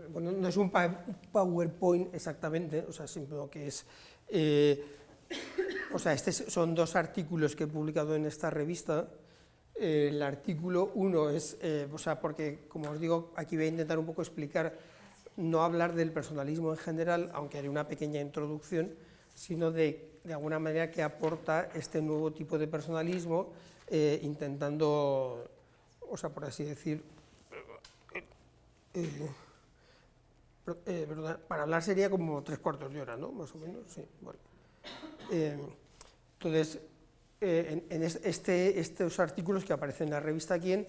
bueno, no es un PowerPoint exactamente, o sea, sino que es, o sea, son dos artículos que he publicado en esta revista. El artículo 1 es, o sea, porque, como os digo, aquí voy a intentar un poco explicar, no hablar del personalismo en general, aunque haré una pequeña introducción, sino de alguna manera que aporta este nuevo tipo de personalismo, intentando, o sea, por así decir, para hablar sería como 3/4 de hora, ¿no? Más o menos, sí, bueno. Entonces, en estos artículos que aparecen en la revista Quién,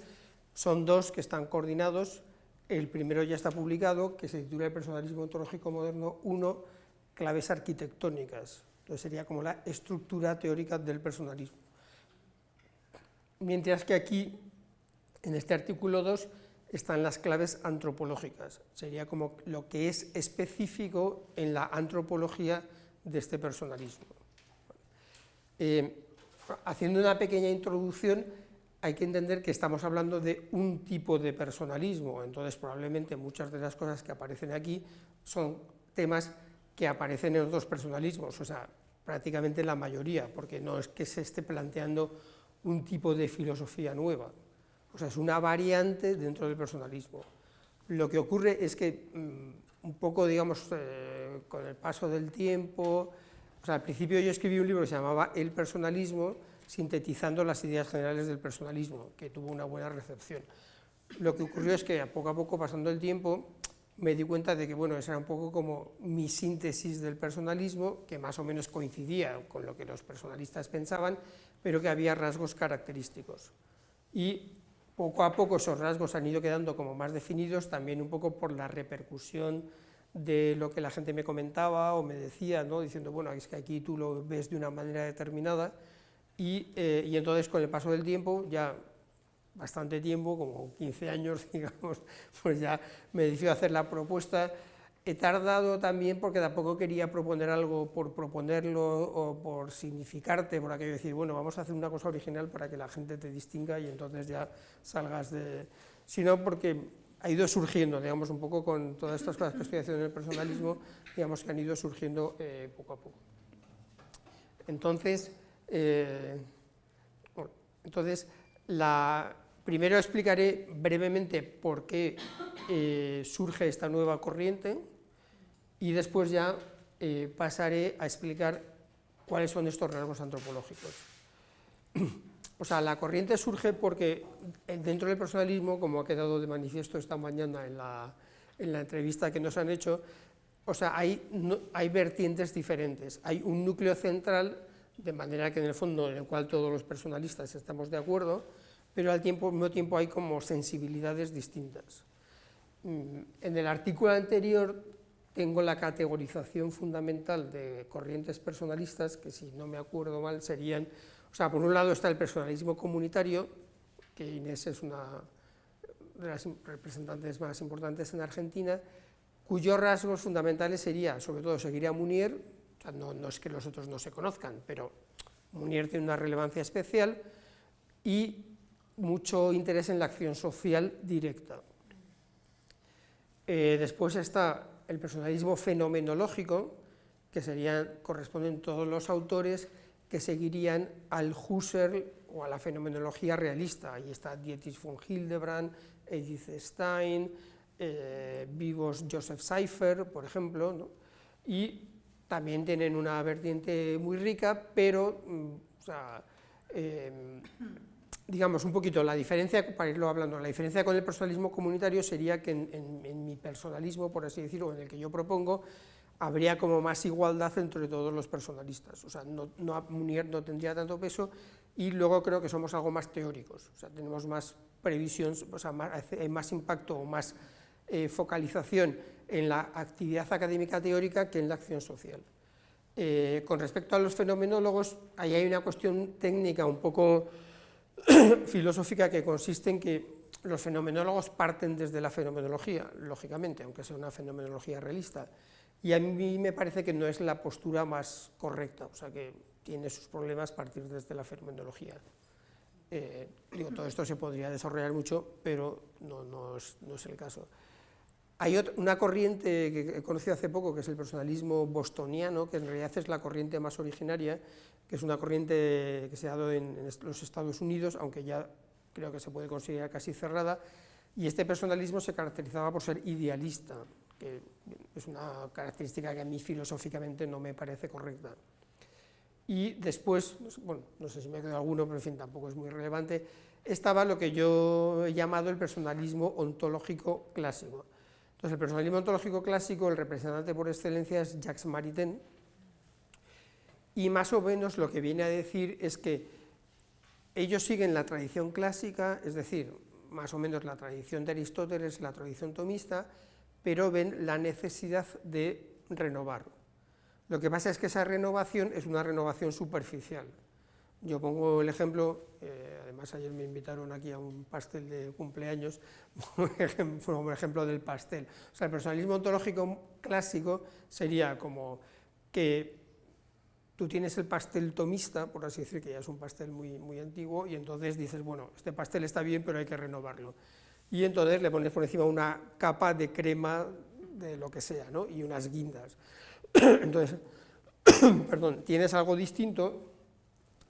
son dos que están coordinados. El primero ya está publicado, que se titula El personalismo ontológico moderno 1, claves arquitectónicas. Entonces sería como la estructura teórica del personalismo. Mientras que aquí, en este artículo 2, están las claves antropológicas. Sería como lo que es específico en la antropología de este personalismo. Haciendo una pequeña introducción, hay que entender que estamos hablando de un tipo de personalismo, entonces probablemente muchas de las cosas que aparecen aquí son temas que aparecen en otros personalismos, o sea, prácticamente la mayoría, porque no es que se esté planteando un tipo de filosofía nueva, o sea, es una variante dentro del personalismo. Lo que ocurre es que un poco, digamos, con el paso del tiempo, o sea, al principio yo escribí un libro que se llamaba El personalismo, sintetizando las ideas generales del personalismo, que tuvo una buena recepción. Lo que ocurrió es que a poco, pasando el tiempo, me di cuenta de que, bueno, esa era un poco como mi síntesis del personalismo, que más o menos coincidía con lo que los personalistas pensaban, pero que había rasgos característicos. Y poco a poco esos rasgos han ido quedando como más definidos, también un poco por la repercusión de lo que la gente me comentaba o me decía, ¿no? Diciendo, bueno, es que aquí tú lo ves de una manera determinada, y entonces con el paso del tiempo, ya bastante tiempo, como 15 años, digamos, pues ya me decidió a hacer la propuesta. He tardado también porque tampoco quería proponer algo por proponerlo o por significarte, por aquello de decir, bueno, vamos a hacer una cosa original para que la gente te distinga y entonces ya salgas de... Sino porque ha ido surgiendo, digamos, un poco con todas estas cosas que estoy haciendo en el personalismo, digamos que han ido surgiendo poco a poco. Entonces, primero explicaré brevemente por qué surge esta nueva corriente y después ya pasaré a explicar cuáles son estos rasgos antropológicos. O sea, la corriente surge porque dentro del personalismo, como ha quedado de manifiesto esta mañana en la entrevista que nos han hecho, o sea, hay vertientes diferentes. Hay un núcleo central, de manera que en el fondo en el cual todos los personalistas estamos de acuerdo, pero al mismo tiempo hay como sensibilidades distintas. En el artículo anterior tengo la categorización fundamental de corrientes personalistas, que si no me acuerdo mal serían, o sea, por un lado está el personalismo comunitario, que Inés es una de las representantes más importantes en Argentina, cuyos rasgos fundamentales sería, sobre todo, seguir a Munier, o sea, no es que los otros no se conozcan, pero Munier tiene una relevancia especial, y mucho interés en la acción social directa. Después está el personalismo fenomenológico, que corresponden todos los autores que seguirían al Husserl o a la fenomenología realista. Ahí está Dietrich von Hildebrand, Edith Stein, vivos Joseph Seifer, por ejemplo, ¿no? Y también tienen una vertiente muy rica, pero, o sea, digamos, un poquito la diferencia, para irlo hablando, la diferencia con el personalismo comunitario sería que en mi personalismo, por así decirlo, en el que yo propongo, habría como más igualdad entre todos los personalistas, o sea, Munier no tendría tanto peso, y luego creo que somos algo más teóricos, o sea, tenemos más previsión, o sea, hay más impacto o más focalización en la actividad académica teórica que en la acción social. Con respecto a los fenomenólogos, ahí hay una cuestión técnica un poco filosófica, que consiste en que los fenomenólogos parten desde la fenomenología, lógicamente, aunque sea una fenomenología realista, y a mí me parece que no es la postura más correcta, o sea que tiene sus problemas partir desde la fenomenología. Todo esto se podría desarrollar mucho, pero no es el caso. Hay una corriente que he conocido hace poco, que es el personalismo bostoniano, que en realidad es la corriente más originaria, que es una corriente que se ha dado en los Estados Unidos, aunque ya creo que se puede considerar casi cerrada, y este personalismo se caracterizaba por ser idealista, que es una característica que a mí filosóficamente no me parece correcta. Y después, bueno, no sé si me ha quedado alguno, pero en fin, tampoco es muy relevante, estaba lo que yo he llamado el personalismo ontológico clásico. Entonces, el personalismo ontológico clásico, el representante por excelencia es Jacques Maritain, y más o menos lo que viene a decir es que ellos siguen la tradición clásica, es decir, más o menos la tradición de Aristóteles, la tradición tomista, pero ven la necesidad de renovar. Lo que pasa es que esa renovación es una renovación superficial. Yo pongo el ejemplo, además ayer me invitaron aquí a un pastel de cumpleaños, como ejemplo del pastel. O sea, el personalismo ontológico clásico sería como que tú tienes el pastel tomista, por así decir, que ya es un pastel muy antiguo, y entonces dices, bueno, este pastel está bien, pero hay que renovarlo. Y entonces le pones por encima una capa de crema de lo que sea, ¿no? Y unas guindas. Entonces, perdón, tienes algo distinto,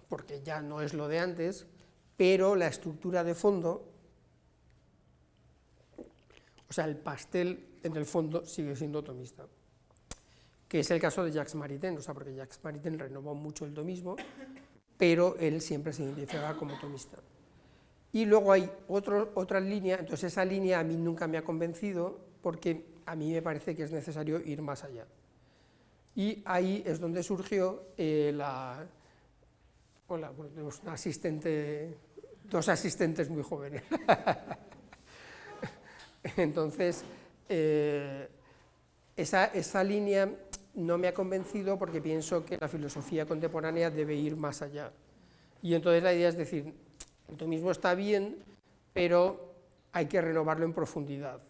porque ya no es lo de antes, pero la estructura de fondo, o sea, el pastel en el fondo sigue siendo tomista, que es el caso de Jacques Maritain, o sea, porque Jacques Maritain renovó mucho el tomismo, pero él siempre se identificaba como tomista. Y luego hay otra línea, entonces esa línea a mí nunca me ha convencido, porque a mí me parece que es necesario ir más allá. Y ahí es donde surgió Hola, bueno, tenemos una asistente, dos asistentes muy jóvenes. Entonces, esa línea no me ha convencido porque pienso que la filosofía contemporánea debe ir más allá. Y entonces la idea es decir, el tomismo está bien, pero hay que renovarlo en profundidad,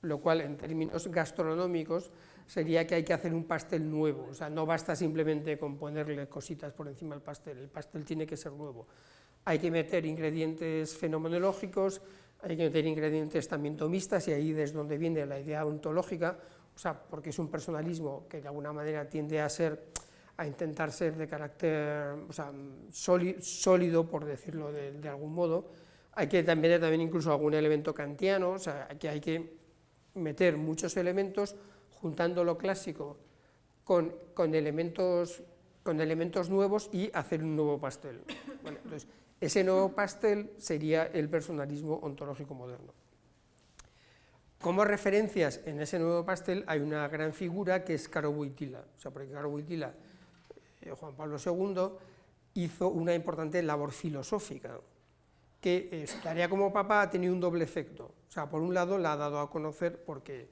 lo cual en términos gastronómicos sería que hay que hacer un pastel nuevo, o sea, no basta simplemente con ponerle cositas por encima del pastel, el pastel tiene que ser nuevo. Hay que meter ingredientes fenomenológicos, hay que meter ingredientes también tomistas, y ahí es donde viene la idea ontológica, o sea, porque es un personalismo que de alguna manera tiende a intentar ser de carácter, o sea, sólido, por decirlo de algún modo. Hay que meter también incluso algún elemento kantiano, o sea, que hay que meter muchos elementos, juntando lo clásico con elementos nuevos y hacer un nuevo pastel. ¿Vale? Entonces, ese nuevo pastel sería el personalismo ontológico moderno. Como referencias en ese nuevo pastel hay una gran figura que es Caro Wojtyla, o sea, porque Caro Wojtyla, Juan Pablo II, hizo una importante labor filosófica, que su tarea como papa ha tenido un doble efecto. O sea, por un lado la ha dado a conocer porque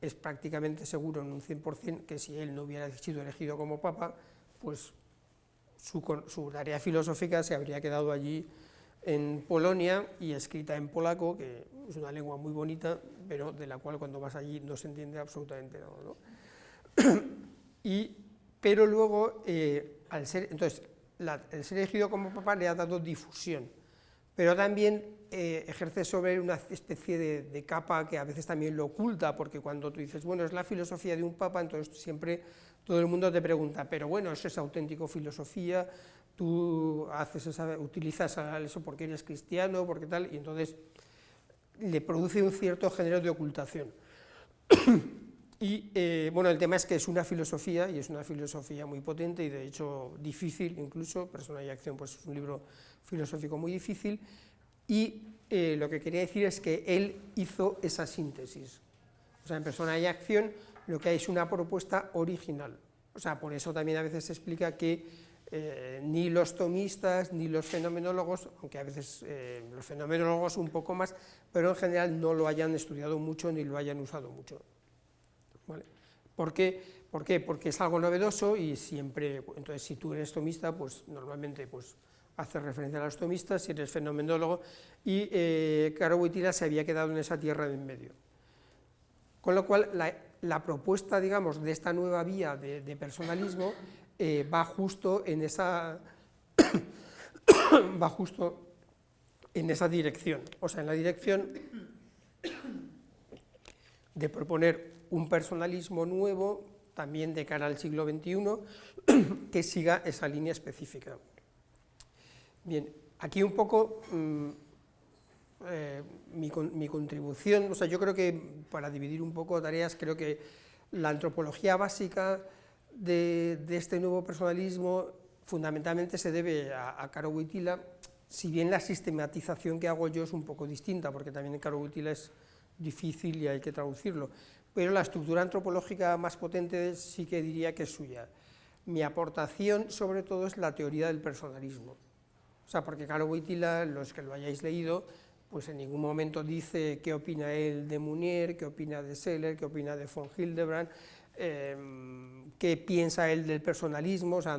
es prácticamente seguro en un 100% que si él no hubiera sido elegido como papa, pues su tarea filosófica se habría quedado allí en Polonia y escrita en polaco, que es una lengua muy bonita, pero de la cual cuando vas allí no se entiende absolutamente nada, ¿no? Pero luego, el ser elegido como papa le ha dado difusión, pero también ejerce sobre una especie de capa que a veces también lo oculta, porque cuando tú dices, bueno, es la filosofía de un papa, entonces siempre todo el mundo te pregunta, pero bueno, ¿eso es auténtico filosofía? Tú utilizas eso porque eres cristiano, porque tal, y entonces le produce un cierto género de ocultación. Y bueno, el tema es que es una filosofía, y es una filosofía muy potente, y de hecho difícil incluso. Persona y acción pues es un libro filosófico muy difícil, y lo que quería decir es que él hizo esa síntesis. O sea, en Persona y acción lo que hay es una propuesta original. O sea, por eso también a veces se explica que ni los tomistas ni los fenomenólogos, aunque a veces los fenomenólogos un poco más, pero en general no lo hayan estudiado mucho ni lo hayan usado mucho. ¿Vale? ¿Por qué? Porque es algo novedoso y siempre, entonces si tú eres tomista, pues normalmente pues, haces referencia a los tomistas, si eres fenomenólogo, y Caro Wojtyla se había quedado en esa tierra de en medio. Con lo cual, la propuesta, digamos, de esta nueva vía de personalismo va justo en esa dirección, o sea, en la dirección de proponer un personalismo nuevo, también de cara al siglo XXI, que siga esa línea específica. Bien, aquí un poco mi contribución, o sea, yo creo que para dividir un poco tareas, creo que la antropología básica de este nuevo personalismo fundamentalmente se debe a Caro Wojtyła, si bien la sistematización que hago yo es un poco distinta, porque también en Caro Wojtyła es difícil y hay que traducirlo, pero la estructura antropológica más potente sí que diría que es suya. Mi aportación sobre todo es la teoría del personalismo, o sea, porque Caro Wojtyła, los que lo hayáis leído, pues en ningún momento dice qué opina él de Munier, qué opina de Seller, qué opina de von Hildebrand, qué piensa él del personalismo, o sea,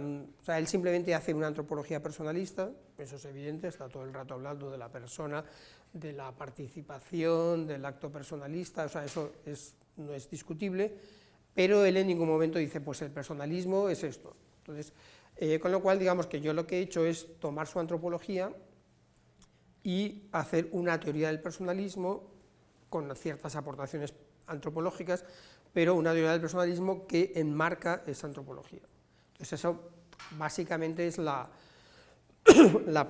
él simplemente hace una antropología personalista, eso es evidente, está todo el rato hablando de la persona, de la participación, del acto personalista, o sea, eso no es discutible, pero él en ningún momento dice, pues el personalismo es esto. Entonces, con lo cual, digamos que yo lo que he hecho es tomar su antropología y hacer una teoría del personalismo con ciertas aportaciones antropológicas, pero una teoría del personalismo que enmarca esa antropología. Entonces eso básicamente es la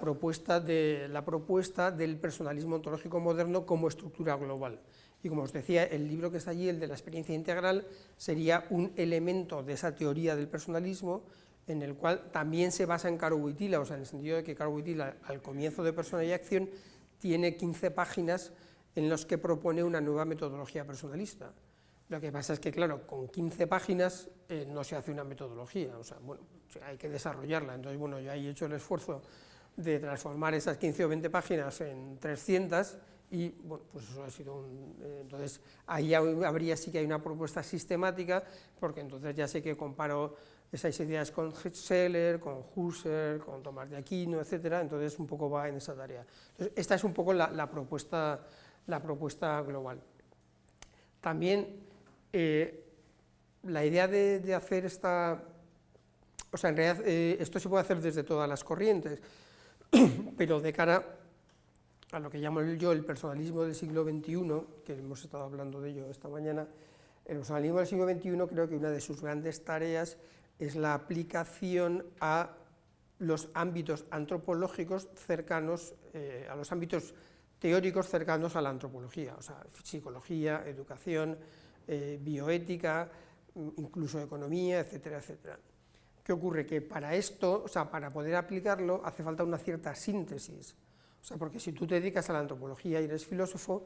propuesta del personalismo ontológico moderno como estructura global. Y como os decía, el libro que está allí, el de la experiencia integral, sería un elemento de esa teoría del personalismo en el cual también se basa en Caro Wojtyła, o sea, en el sentido de que Caro Wojtyła, al comienzo de Persona y Acción, tiene 15 páginas en las que propone una nueva metodología personalista. Lo que pasa es que, claro, con 15 páginas no se hace una metodología, o sea, bueno, hay que desarrollarla. Entonces, bueno, yo ahí he hecho el esfuerzo de transformar esas 15 o 20 páginas en 300 y, bueno, pues eso ha sido entonces, ahí habría sí que hay una propuesta sistemática, porque entonces ya sé que comparo esas ideas con Seller, con Husserl, con Tomás de Aquino, etcétera, entonces un poco va en esa tarea. Entonces, esta es un poco la propuesta global. También la idea de hacer esta, o sea, en realidad esto se puede hacer desde todas las corrientes, pero de cara a lo que llamo yo el personalismo del siglo XXI, que hemos estado hablando de ello esta mañana, el personalismo del siglo XXI creo que una de sus grandes tareas es la aplicación a los ámbitos antropológicos cercanos, a los ámbitos teóricos cercanos a la antropología, o sea, psicología, educación, bioética, incluso economía, etcétera, etcétera. ¿Qué ocurre? Que para esto, o sea, para poder aplicarlo, hace falta una cierta síntesis, o sea, porque si tú te dedicas a la antropología y eres filósofo,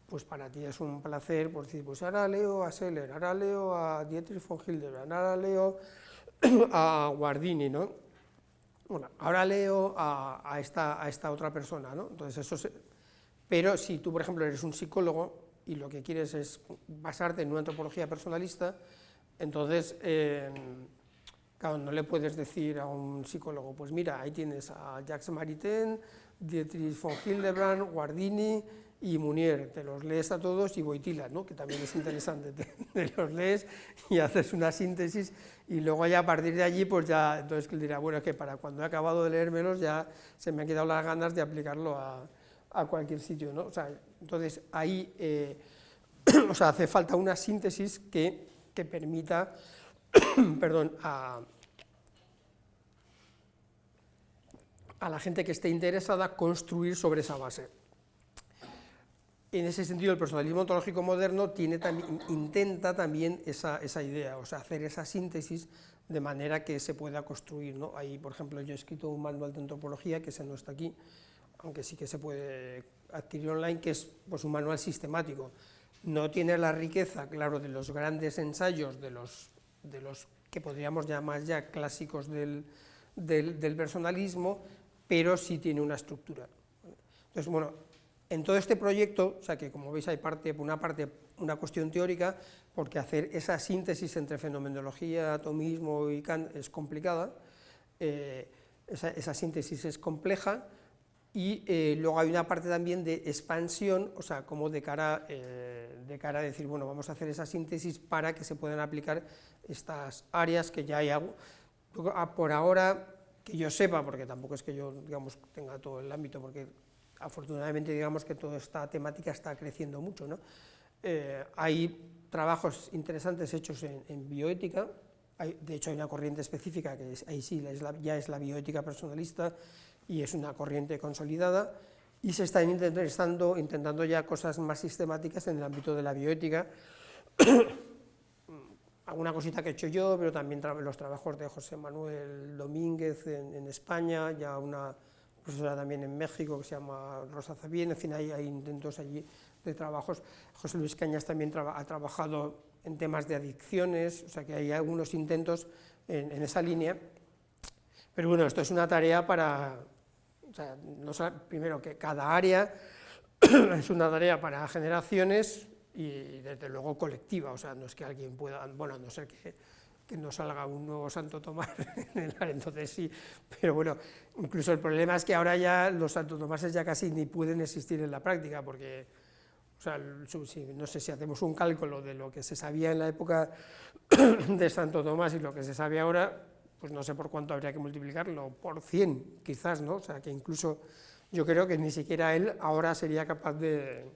pues para ti es un placer, por decir, pues ahora leo a Seller, ahora leo a Dietrich von Hildebrand, ahora leo a Guardini, ¿no? Bueno, ahora leo a esta otra persona, ¿no? Entonces pero si tú, por ejemplo, eres un psicólogo y lo que quieres es basarte en una antropología personalista, entonces, claro, no le puedes decir a un psicólogo, pues mira, ahí tienes a Jacques Maritain, Dietrich von Hildebrand, Guardini y Munier, te los lees a todos, y Wojtyła, ¿no? Que también es interesante, te los lees y haces una síntesis, y luego ya a partir de allí, pues ya, entonces él dirá, bueno, es que para cuando he acabado de leérmelos ya se me han quedado las ganas de aplicarlo a cualquier sitio, ¿no? O sea, entonces ahí o sea, hace falta una síntesis que permita perdón, a la gente que esté interesada construir sobre esa base. En ese sentido, el personalismo ontológico moderno intenta también esa idea, o sea, hacer esa síntesis de manera que se pueda construir, ¿no? Ahí, por ejemplo, yo he escrito un manual de antropología, que ese no está aquí, aunque sí que se puede adquirir online, que es pues, un manual sistemático. No tiene la riqueza, claro, de los grandes ensayos, de los que podríamos llamar ya clásicos del personalismo, pero sí tiene una estructura. Entonces, bueno, en todo este proyecto, o sea que como veis hay una cuestión teórica, porque hacer esa síntesis entre fenomenología, atomismo y Kant es complicada, esa síntesis es compleja, y luego hay una parte también de expansión, o sea, como de cara a decir, bueno, vamos a hacer esa síntesis para que se puedan aplicar estas áreas que ya hay algo. Por ahora, que yo sepa, porque tampoco es que yo, digamos, tenga todo el ámbito, porque afortunadamente, digamos que toda esta temática está creciendo mucho, ¿no? Hay trabajos interesantes hechos en bioética, de hecho hay una corriente específica que ahí sí ya es la bioética personalista y es una corriente consolidada, y se están intentando ya cosas más sistemáticas en el ámbito de la bioética, alguna cosita que he hecho yo, pero también los trabajos de José Manuel Domínguez en España, ya una profesora también en México que se llama Rosa Zabien, en fin, hay intentos allí de trabajos. José Luis Cañas también ha trabajado en temas de adicciones, o sea que hay algunos intentos en esa línea, pero bueno, esto es una tarea para, o sea, primero que cada área es una tarea para generaciones y desde luego colectiva, o sea, no es que alguien pueda, bueno, a no ser que no salga un nuevo Santo Tomás en el área, entonces sí, pero bueno, incluso el problema es que ahora ya los Santo Tomases ya casi ni pueden existir en la práctica, porque, o sea, no sé si hacemos un cálculo de lo que se sabía en la época de Santo Tomás y lo que se sabe ahora, pues no sé por cuánto habría que multiplicarlo, por 100 quizás, ¿no? O sea, que incluso yo creo que ni siquiera él ahora sería capaz de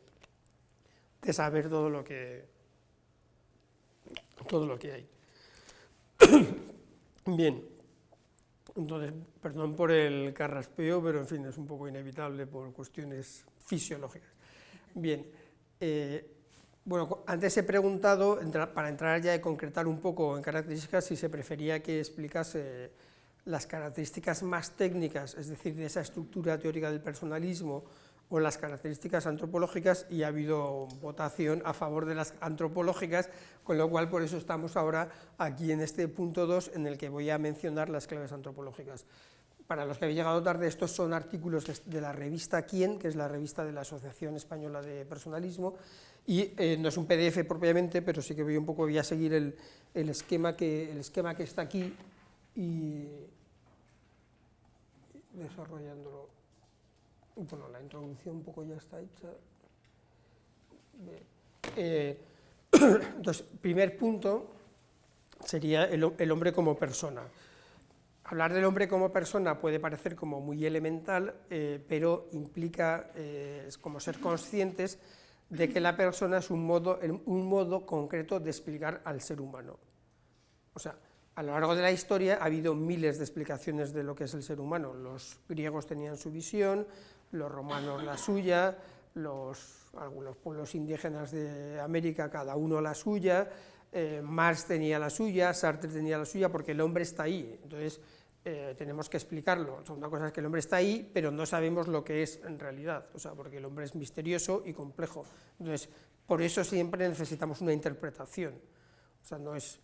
saber todo lo que hay. Bien, entonces, perdón por el carraspeo, pero en fin, es un poco inevitable por cuestiones fisiológicas. Bien, bueno, antes he preguntado, para entrar ya y concretar un poco en características, si se prefería que explicase las características más técnicas, es decir, de esa estructura teórica del personalismo, o las características antropológicas, y ha habido votación a favor de las antropológicas, con lo cual por eso estamos ahora aquí en este punto 2, en el que voy a mencionar las claves antropológicas. Para los que habéis llegado tarde, estos son artículos de la revista Quién, que es la revista de la Asociación Española de Personalismo, y no es un PDF propiamente, pero sí que voy a seguir el esquema que está aquí y desarrollándolo. Bueno, la introducción un poco ya está hecha. Entonces, primer punto sería el hombre como persona. Hablar del hombre como persona puede parecer como muy elemental, pero implica como ser conscientes de que la persona es un modo concreto de explicar al ser humano. O sea, a lo largo de la historia ha habido miles de explicaciones de lo que es el ser humano. Los griegos tenían su visión, los romanos la suya, algunos pueblos indígenas de América cada uno la suya, Marx tenía la suya, Sartre tenía la suya, porque el hombre está ahí, entonces tenemos que explicarlo. O sea, una cosa es que el hombre está ahí, pero no sabemos lo que es en realidad, o sea, porque el hombre es misterioso y complejo, entonces por eso siempre necesitamos una interpretación, o sea, no es...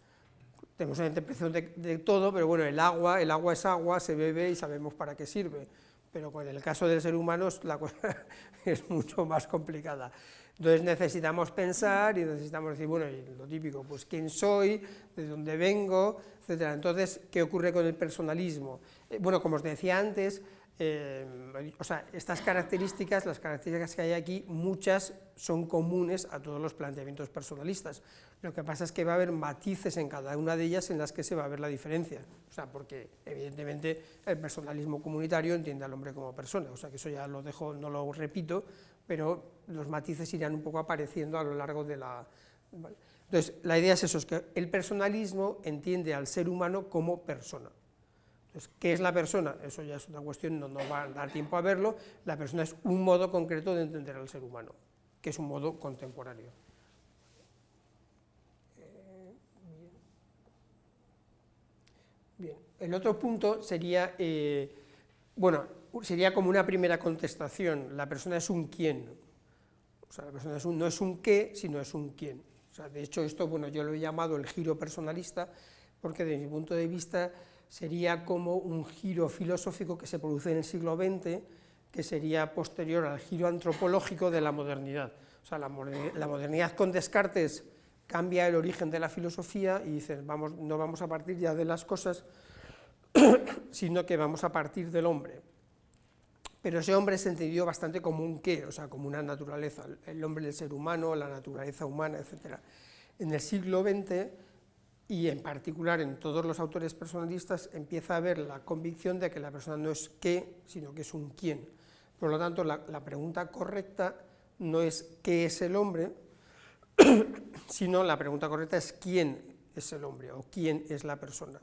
Tenemos una interpretación de todo, pero bueno, el agua es agua, se bebe y sabemos para qué sirve, pero con el caso del ser humano la cosa es mucho más complicada. Entonces necesitamos pensar y necesitamos decir, bueno, y lo típico, pues quién soy, de dónde vengo, etcétera. Entonces, ¿qué ocurre con el personalismo? Bueno, como os decía antes, o sea, estas características, las características que hay aquí, muchas son comunes a todos los planteamientos personalistas. Lo que pasa es que va a haber matices en cada una de ellas en las que se va a ver la diferencia, o sea, porque evidentemente el personalismo comunitario entiende al hombre como persona, o sea, que eso ya lo dejo, no lo repito, pero los matices irán un poco apareciendo a lo largo de la... ¿vale? Entonces, la idea es eso, es que el personalismo entiende al ser humano como persona. Entonces, ¿qué es la persona? Eso ya es una cuestión, no va a dar tiempo a verlo. La persona es un modo concreto de entender al ser humano, que es un modo contemporáneo. Bien, el otro punto sería, bueno, sería como una primera contestación, la persona es un quién, o sea, la persona no es un qué, sino es un quién. O sea, de hecho, esto, bueno, yo lo he llamado el giro personalista, porque desde mi punto de vista sería como un giro filosófico que se produce en el siglo XX, que sería posterior al giro antropológico de la modernidad. O sea, la modernidad con Descartes cambia el origen de la filosofía y dicen, no vamos a partir ya de las cosas, sino que vamos a partir del hombre. Pero ese hombre se entendió bastante como un qué, o sea, como una naturaleza, el hombre del ser humano, la naturaleza humana, etc. En el siglo XX, y en particular en todos los autores personalistas, empieza a haber la convicción de que la persona no es qué, sino que es un quién. Por lo tanto, la pregunta correcta no es qué es el hombre, sino la pregunta correcta es quién es el hombre o quién es la persona,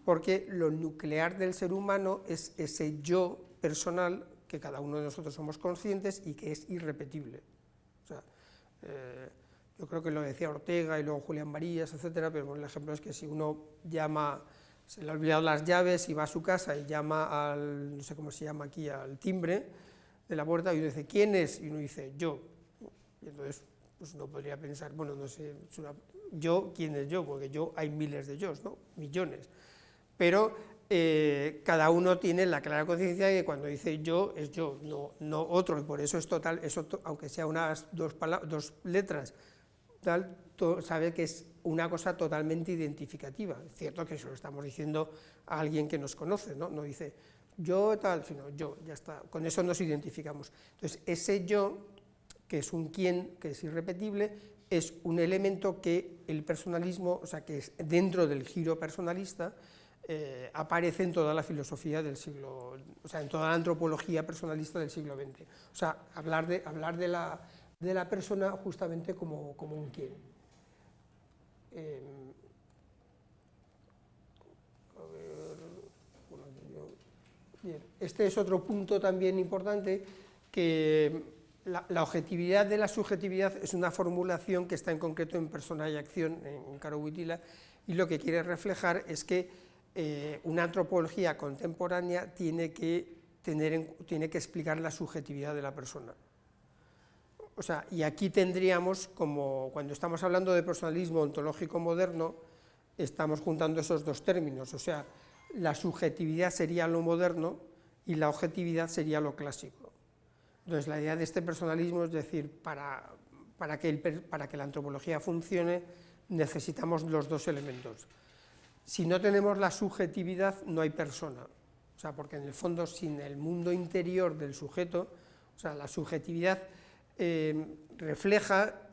porque lo nuclear del ser humano es ese yo personal que cada uno de nosotros somos conscientes y que es irrepetible. O sea, yo creo que lo decía Ortega y luego Julián Marías, etcétera, pero el ejemplo es que si uno llama, se le ha olvidado las llaves y va a su casa y llama al, no sé cómo se llama aquí, al timbre de la puerta y uno dice, ¿quién es? Y uno dice, yo. Y entonces pues uno podría pensar, bueno, no sé, yo, ¿quién es yo? Porque yo hay miles de yos, ¿no? Millones. Pero cada uno tiene la clara conciencia de que cuando dice yo, es yo, no otro, y por eso es total, aunque sea unas dos letras, tal, sabe que es una cosa totalmente identificativa. Es cierto que eso lo estamos diciendo a alguien que nos conoce, ¿no? No dice yo tal, sino yo, ya está, con eso nos identificamos. Entonces, ese yo, que es un quién, que es irrepetible, es un elemento que el personalismo, o sea, que es dentro del giro personalista, aparece en toda la filosofía del siglo, o sea, en toda la antropología personalista del siglo XX. O sea, hablar de la persona justamente como un quién. Bien, este es otro punto también importante, que la objetividad de la subjetividad es una formulación que está en concreto en Persona y Acción, en Caro Wojtyla, y lo que quiere reflejar es que una antropología contemporánea tiene que explicar la subjetividad de la persona. O sea, y aquí tendríamos, como cuando estamos hablando de personalismo ontológico moderno, estamos juntando esos dos términos, o sea, la subjetividad sería lo moderno y la objetividad sería lo clásico. Entonces, la idea de este personalismo es decir, para que la antropología funcione, necesitamos los dos elementos. Si no tenemos la subjetividad, no hay persona. O sea, porque en el fondo, sin el mundo interior del sujeto, o sea, la subjetividad refleja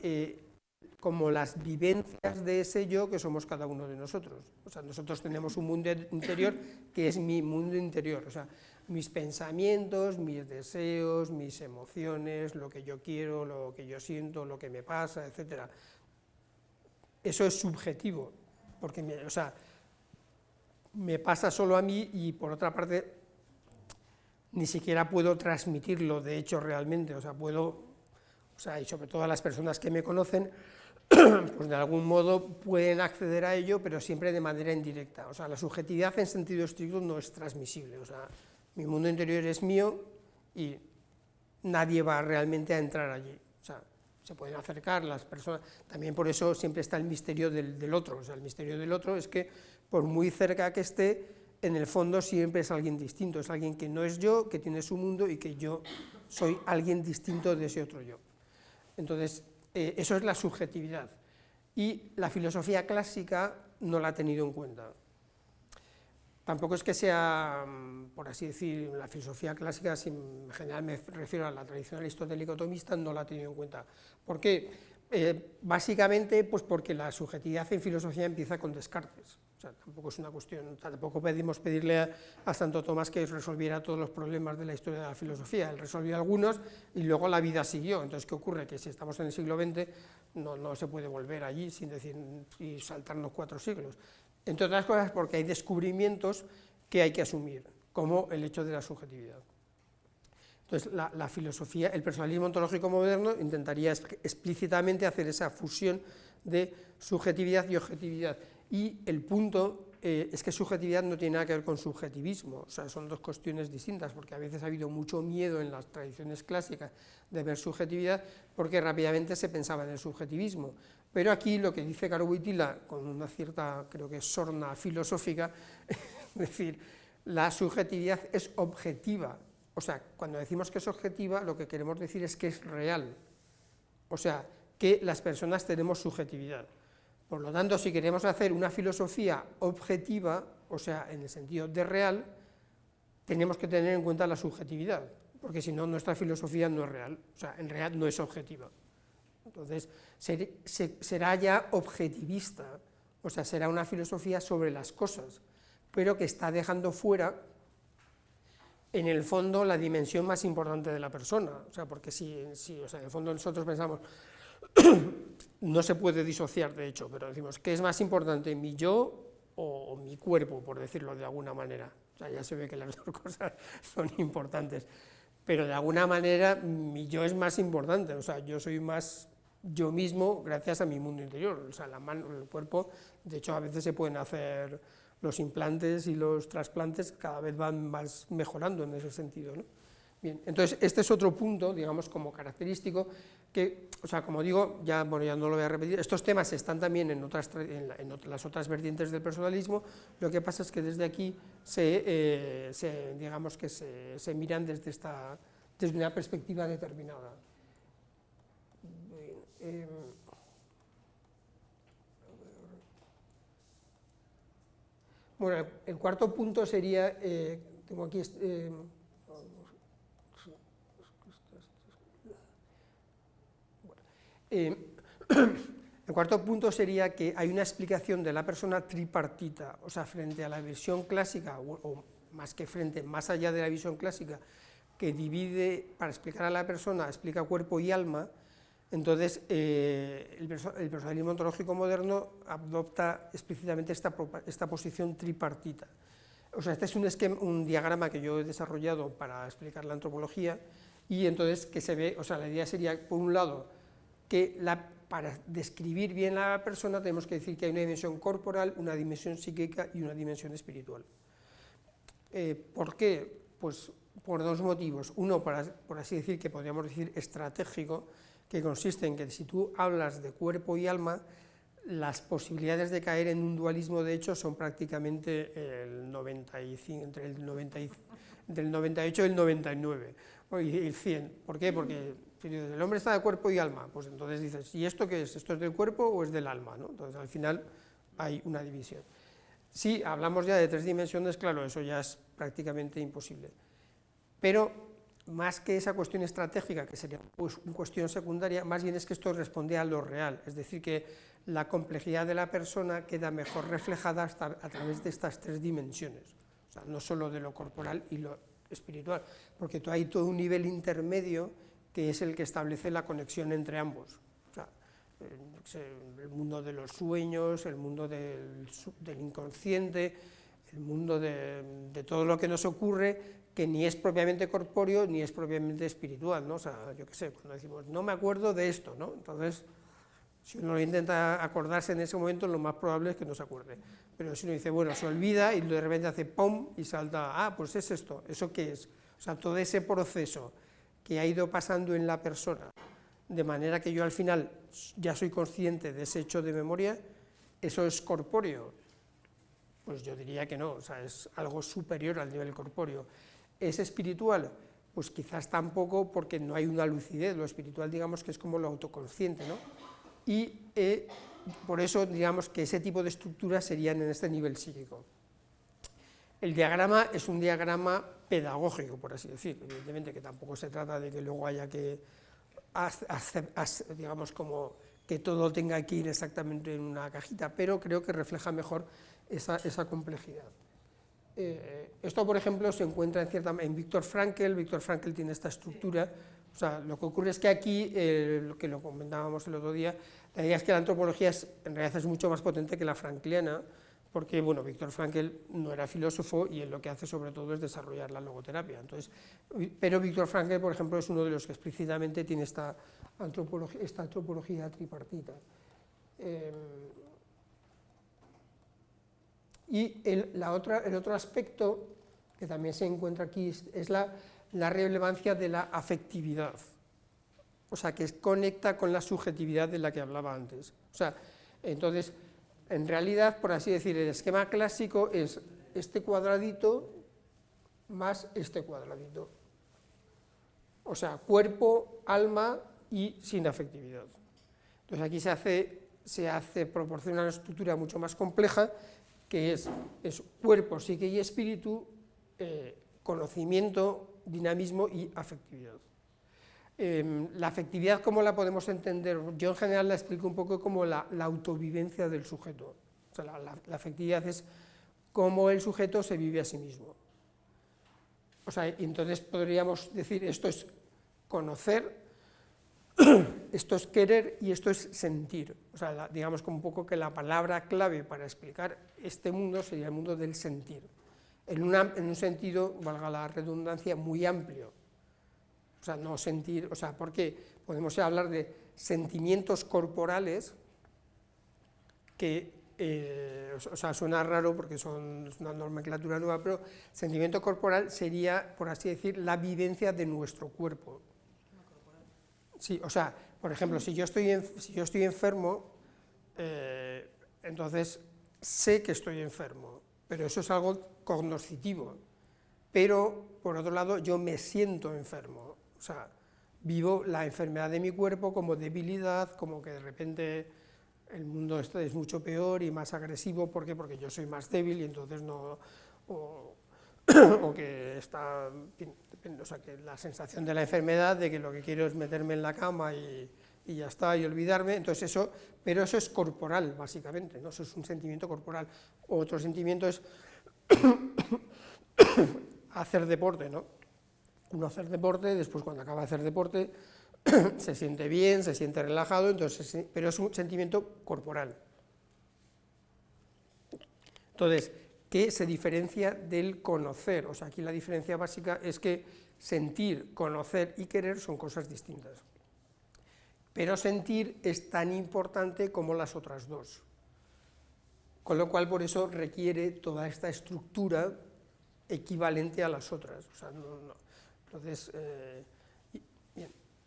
como las vivencias de ese yo que somos cada uno de nosotros. O sea, nosotros tenemos un mundo interior que es mi mundo interior, o sea, mis pensamientos, mis deseos, mis emociones, lo que yo quiero, lo que yo siento, lo que me pasa, etc. Eso es subjetivo, porque me pasa solo a mí y por otra parte ni siquiera puedo transmitirlo de hecho realmente, y sobre todo a las personas que me conocen, pues de algún modo pueden acceder a ello, pero siempre de manera indirecta. O sea, la subjetividad en sentido estricto no es transmisible. O sea, mi mundo interior es mío y nadie va realmente a entrar allí. O sea, se pueden acercar las personas. También por eso siempre está el misterio del otro. O sea, el misterio del otro es que por muy cerca que esté, en el fondo siempre es alguien distinto. Es alguien que no es yo, que tiene su mundo y que yo soy alguien distinto de ese otro yo. Entonces, eso es la subjetividad, y la filosofía clásica no la ha tenido en cuenta. Tampoco es que sea, por así decir, la filosofía clásica, si en general me refiero a la tradición aristotélico-tomista, no la ha tenido en cuenta. ¿Por qué? Básicamente, pues porque la subjetividad en filosofía empieza con Descartes. O sea, tampoco es una cuestión, tampoco podemos pedirle a Santo Tomás que resolviera todos los problemas de la historia de la filosofía. Él resolvió algunos y luego la vida siguió. Entonces, ¿qué ocurre? Que si estamos en el siglo XX, no se puede volver allí sin decir y saltarnos 4 siglos. Entre otras cosas porque hay descubrimientos que hay que asumir, como el hecho de la subjetividad. Entonces, la filosofía, el personalismo ontológico moderno intentaría explícitamente hacer esa fusión de subjetividad y objetividad. Y el punto es que subjetividad no tiene nada que ver con subjetivismo, o sea, son dos cuestiones distintas, porque a veces ha habido mucho miedo en las tradiciones clásicas de ver subjetividad, porque rápidamente se pensaba en el subjetivismo. Pero aquí lo que dice Caro Wojtyla, con una cierta, creo que sorna filosófica, es decir, la subjetividad es objetiva. O sea, cuando decimos que es objetiva, lo que queremos decir es que es real. O sea, que las personas tenemos subjetividad. Por lo tanto, si queremos hacer una filosofía objetiva, o sea, en el sentido de real, tenemos que tener en cuenta la subjetividad, porque si no, nuestra filosofía no es real, o sea, en realidad no es objetiva. Entonces, será ya objetivista, o sea, será una filosofía sobre las cosas, pero que está dejando fuera, en el fondo, la dimensión más importante de la persona. O sea, porque si en el fondo nosotros pensamos no se puede disociar, de hecho, pero decimos, ¿qué es más importante, mi yo o mi cuerpo, por decirlo de alguna manera? O sea, ya se ve que las dos cosas son importantes, pero de alguna manera mi yo es más importante, o sea, yo soy más yo mismo gracias a mi mundo interior, o sea, la mano, el cuerpo, de hecho a veces se pueden hacer los implantes y los trasplantes, cada vez van más mejorando en ese sentido, ¿no? Bien, entonces este es otro punto, digamos, como característico, que, o sea, como digo, ya, bueno, ya no lo voy a repetir, estos temas están también en las otras vertientes del personalismo, lo que pasa es que desde aquí digamos que se miran desde una perspectiva determinada. Bueno, el cuarto punto sería, tengo aquí, el cuarto punto sería que hay una explicación de la persona tripartita, o sea, frente a la visión clásica, o más que frente, más allá de la visión clásica, que divide, para explicar a la persona, explica cuerpo y alma. Entonces, el personalismo ontológico moderno adopta explícitamente esta posición tripartita. O sea, este es un diagrama que yo he desarrollado para explicar la antropología, y entonces que se ve, o sea, la idea sería, por un lado, que para describir bien a la persona tenemos que decir que hay una dimensión corporal, una dimensión psíquica y una dimensión espiritual. ¿Por qué? Pues por dos motivos. Uno, por así decir, que podríamos decir estratégico, que consiste en que si tú hablas de cuerpo y alma, las posibilidades de caer en un dualismo, de hecho, son prácticamente entre del 98 y el 99, y el 100. ¿Por qué? Porque si el hombre está de cuerpo y alma, pues entonces dices, ¿y esto qué es? ¿Esto es del cuerpo o es del alma? ¿No? Entonces, al final, hay una división. Si hablamos ya de tres dimensiones, claro, eso ya es prácticamente imposible. Pero más que esa cuestión estratégica, que sería pues una cuestión secundaria, más bien es que esto responde a lo real, es decir, que la complejidad de la persona queda mejor reflejada a través de estas tres dimensiones, o sea, no solo de lo corporal y lo espiritual, porque hay todo un nivel intermedio que es el que establece la conexión entre ambos. O sea, el mundo de los sueños, el mundo del inconsciente, el mundo de todo lo que nos ocurre, que ni es propiamente corpóreo ni es propiamente espiritual, ¿no? O sea, yo qué sé, cuando decimos, no me acuerdo de esto, ¿no? Entonces, si uno intenta acordarse en ese momento, lo más probable es que no se acuerde. Pero si uno dice, bueno, se olvida y de repente hace ¡pum! Y salta, ah, pues es esto, ¿eso qué es? O sea, todo ese proceso que ha ido pasando en la persona, de manera que yo al final ya soy consciente de ese hecho de memoria, ¿eso es corpóreo? Pues yo diría que no, o sea, es algo superior al nivel corpóreo. ¿Es espiritual? Pues quizás tampoco, porque no hay una lucidez. Lo espiritual, digamos, que es como lo autoconsciente, ¿no? Y por eso, digamos, que ese tipo de estructuras serían en este nivel psíquico. El diagrama es un diagrama pedagógico, por así decir, evidentemente, que tampoco se trata de que luego haya que, digamos, como que todo tenga que ir exactamente en una cajita, pero creo que refleja mejor esa complejidad. Esto, por ejemplo, se encuentra en Viktor Frankl. Viktor Frankl tiene esta estructura. O sea, lo que ocurre es que aquí, lo que lo comentábamos el otro día, la idea es que la antropología en realidad es mucho más potente que la frankliana, porque, bueno, Viktor Frankl no era filósofo y él lo que hace sobre todo es desarrollar la logoterapia. Entonces, pero Viktor Frankl, por ejemplo, es uno de los que explícitamente tiene esta antropología tripartita. Y el otro aspecto que también se encuentra aquí es la relevancia de la afectividad, o sea, que conecta con la subjetividad de la que hablaba antes. O sea, entonces, en realidad, por así decir, el esquema clásico es este cuadradito más este cuadradito. O sea, cuerpo, alma y sin afectividad. Entonces aquí proporciona una estructura mucho más compleja, que es cuerpo, psique y espíritu, conocimiento, dinamismo y afectividad. La afectividad, ¿cómo la podemos entender? Yo en general la explico un poco como la autovivencia del sujeto. O sea, la afectividad es cómo el sujeto se vive a sí mismo. O sea, entonces podríamos decir, esto es conocer esto es querer y esto es sentir. O sea, digamos como un poco que la palabra clave para explicar este mundo sería el mundo del sentir, en un sentido, valga la redundancia, muy amplio. O sea, no sentir, o sea, porque podemos hablar de sentimientos corporales que, o sea, suena raro porque es una nomenclatura nueva, pero sentimiento corporal sería, por así decir, la vivencia de nuestro cuerpo. Sí, o sea, por ejemplo, si yo estoy enfermo, entonces sé que estoy enfermo, pero eso es algo cognoscitivo. Pero, por otro lado, yo me siento enfermo. O sea, vivo la enfermedad de mi cuerpo como debilidad, como que de repente el mundo es mucho peor y más agresivo. ¿Por qué? Porque yo soy más débil y entonces no... o que está, o sea, que la sensación de la enfermedad, de que lo que quiero es meterme en la cama y ya está, y olvidarme, entonces eso, pero eso es corporal, básicamente, ¿no? Eso es un sentimiento corporal. Otro sentimiento es hacer deporte, ¿no? Uno hacer deporte, después cuando acaba de hacer deporte, se siente bien, se siente relajado, entonces, pero es un sentimiento corporal. Entonces, ¿qué se diferencia del conocer? O sea, aquí la diferencia básica es que sentir, conocer y querer son cosas distintas. Pero sentir es tan importante como las otras dos. Con lo cual, por eso requiere toda esta estructura equivalente a las otras. O sea, Entonces,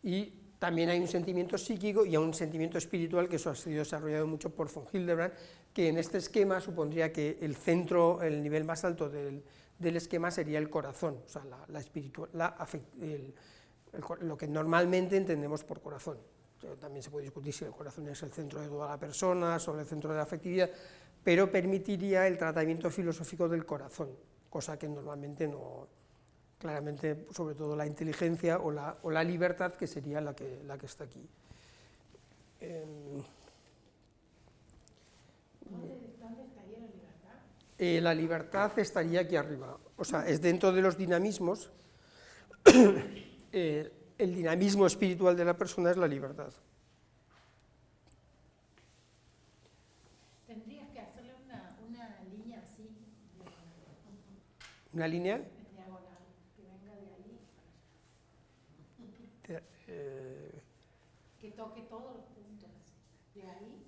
y también hay un sentimiento psíquico y un sentimiento espiritual, que eso ha sido desarrollado mucho por von Hildebrand, que en este esquema supondría que el centro, el nivel más alto del esquema sería el corazón, o sea, lo que normalmente entendemos por corazón. También se puede discutir si el corazón es el centro de toda la persona, sobre el centro de la afectividad, pero permitiría el tratamiento filosófico del corazón, cosa que normalmente no, claramente, sobre todo la inteligencia o la libertad, que sería la que está aquí. ¿Dónde estaría la libertad? La libertad estaría aquí arriba, o sea, es dentro de los dinamismos. El dinamismo espiritual de la persona es la libertad. Tendrías que hacerle una línea así, ¿Una línea? diagonal, que venga de ahí para allá. Que toque todos los puntos así, de ahí.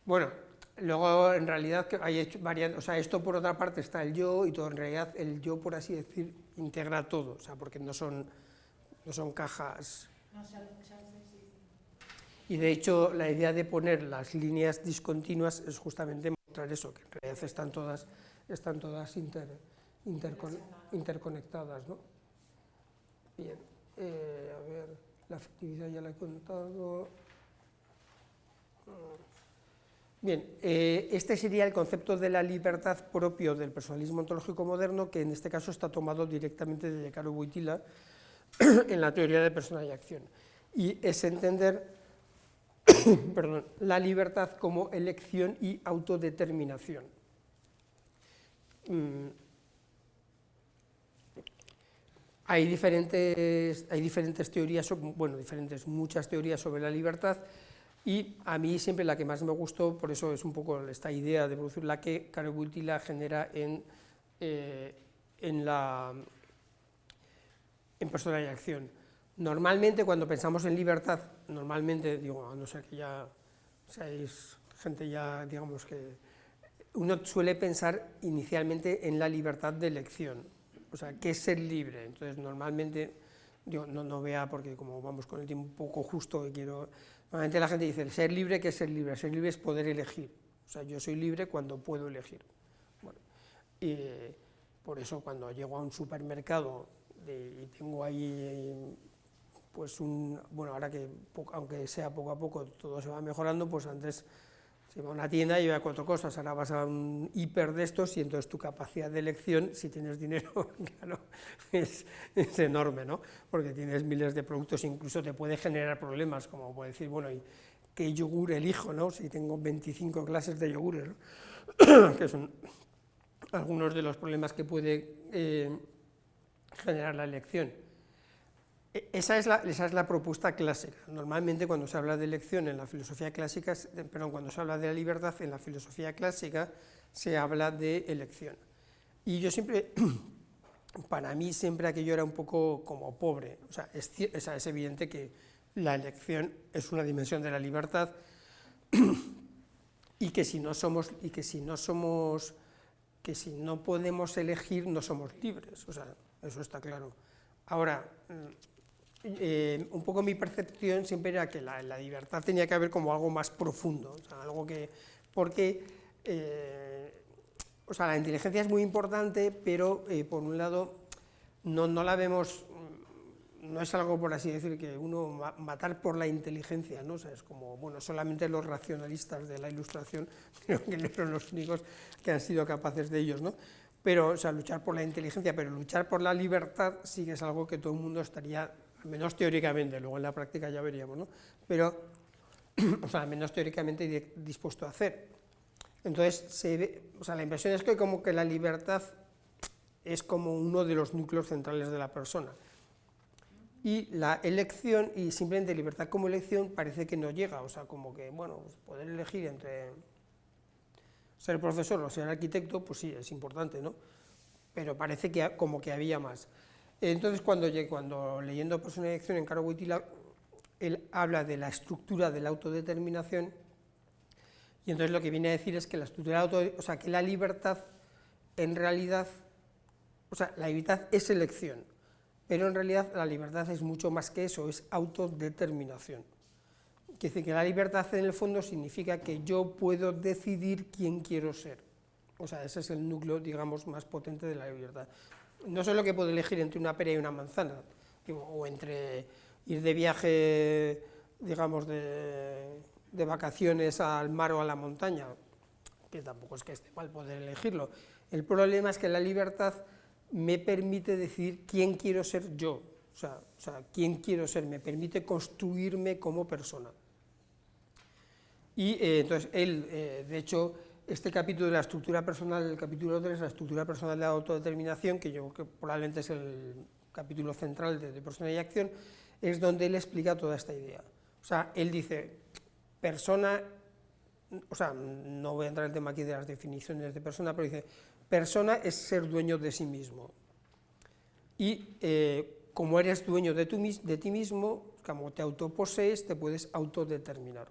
Bueno, luego en realidad hay varias, o sea, esto por otra parte está el yo, y todo en realidad el yo, por así decir, integra todo, o sea, porque no son cajas. No, ya sé, sí. Y de hecho la idea de poner las líneas discontinuas es justamente mostrar eso, que en realidad están todas interconectadas, ¿no? Bien, a ver, la afectividad ya la he contado. Bien, este sería el concepto de la libertad propio del personalismo ontológico moderno, que en este caso está tomado directamente de Caro Wojtyla en la teoría de persona y acción. Y es entender la libertad como elección y autodeterminación. Hay diferentes teorías, muchas teorías sobre la libertad, y a mí siempre la que más me gustó, por eso es un poco esta idea de producir la que Caro Wojtyla genera en persona y acción. Normalmente cuando pensamos en libertad, digo, a no ser que ya seáis gente ya, digamos que uno suele pensar inicialmente en la libertad de elección, o sea, ¿qué es ser libre? Entonces normalmente, digo, no vea, porque como vamos con el tiempo un poco justo, normalmente la gente dice, ser libre, ¿qué es ser libre? Ser libre es poder elegir, o sea, yo soy libre cuando puedo elegir. Bueno, por eso cuando llego a un supermercado y tengo ahí, pues ahora que aunque sea poco a poco todo se va mejorando, pues antes se va a una tienda y lleva 4 cosas, ahora vas a un hiper de estos y entonces tu capacidad de elección, si tienes dinero, claro, es enorme, ¿no? Porque tienes miles de productos, incluso te puede generar problemas, como puede decir, bueno, ¿y qué yogur elijo, no? Si tengo 25 clases de yogures, ¿no? Que son algunos de los problemas que puede generar la elección. Esa es la propuesta clásica. Normalmente cuando se habla de elección en la filosofía clásica, perdón, cuando se habla de la libertad en la filosofía clásica, se habla de elección. Y yo siempre, para mí siempre aquello era un poco como pobre. O sea, es evidente que la elección es una dimensión de la libertad y que si no podemos elegir, no somos libres. O sea, eso está claro. Ahora, un poco mi percepción siempre era que la libertad tenía que haber como algo más profundo, o sea, algo que, porque o sea, la inteligencia es muy importante, pero por un lado no la vemos, no es algo, por así decir, que uno matar por la inteligencia, ¿no? O sea, es como, bueno, solamente los racionalistas de la Ilustración creo que fueron los únicos que han sido capaces de ellos, ¿no? Pero, o sea, luchar por la inteligencia, pero luchar por la libertad sí que es algo que todo el mundo estaría, al menos teóricamente, luego en la práctica ya veríamos, ¿no? Pero, o sea, al menos teóricamente dispuesto a hacer. Entonces, o sea, la impresión es que como que la libertad es como uno de los núcleos centrales de la persona. Y la elección, y simplemente libertad como elección, parece que no llega, o sea, como que, bueno, pues poder elegir entre ser profesor o ser arquitecto, pues sí, es importante, ¿no? Pero parece que como que había más. Entonces, cuando leyendo Persona y Acción en Carl Wojtyla, él habla de la estructura de la autodeterminación, y entonces lo que viene a decir es que la estructura o sea, que la libertad, en realidad, o sea, la libertad es elección, pero en realidad la libertad es mucho más que eso, es autodeterminación. Quiere decir que la libertad en el fondo significa que yo puedo decidir quién quiero ser. O sea, ese es el núcleo, digamos, más potente de la libertad. No solo que puedo elegir entre una pera y una manzana, o entre ir de viaje, digamos, de vacaciones al mar o a la montaña, que tampoco es que esté mal poder elegirlo. El problema es que la libertad me permite decidir quién quiero ser yo, o sea, quién quiero ser, me permite construirme como persona. Y entonces él, de hecho, este capítulo de la estructura personal, el capítulo 3, la estructura personal de la autodeterminación, que yo creo que probablemente es el capítulo central de Persona y Acción, es donde él explica toda esta idea. O sea, él dice, persona, o sea, no voy a entrar en el tema aquí de las definiciones de persona, pero dice, persona es ser dueño de sí mismo. Y como eres dueño de ti mismo, como te autoposees, te puedes autodeterminar.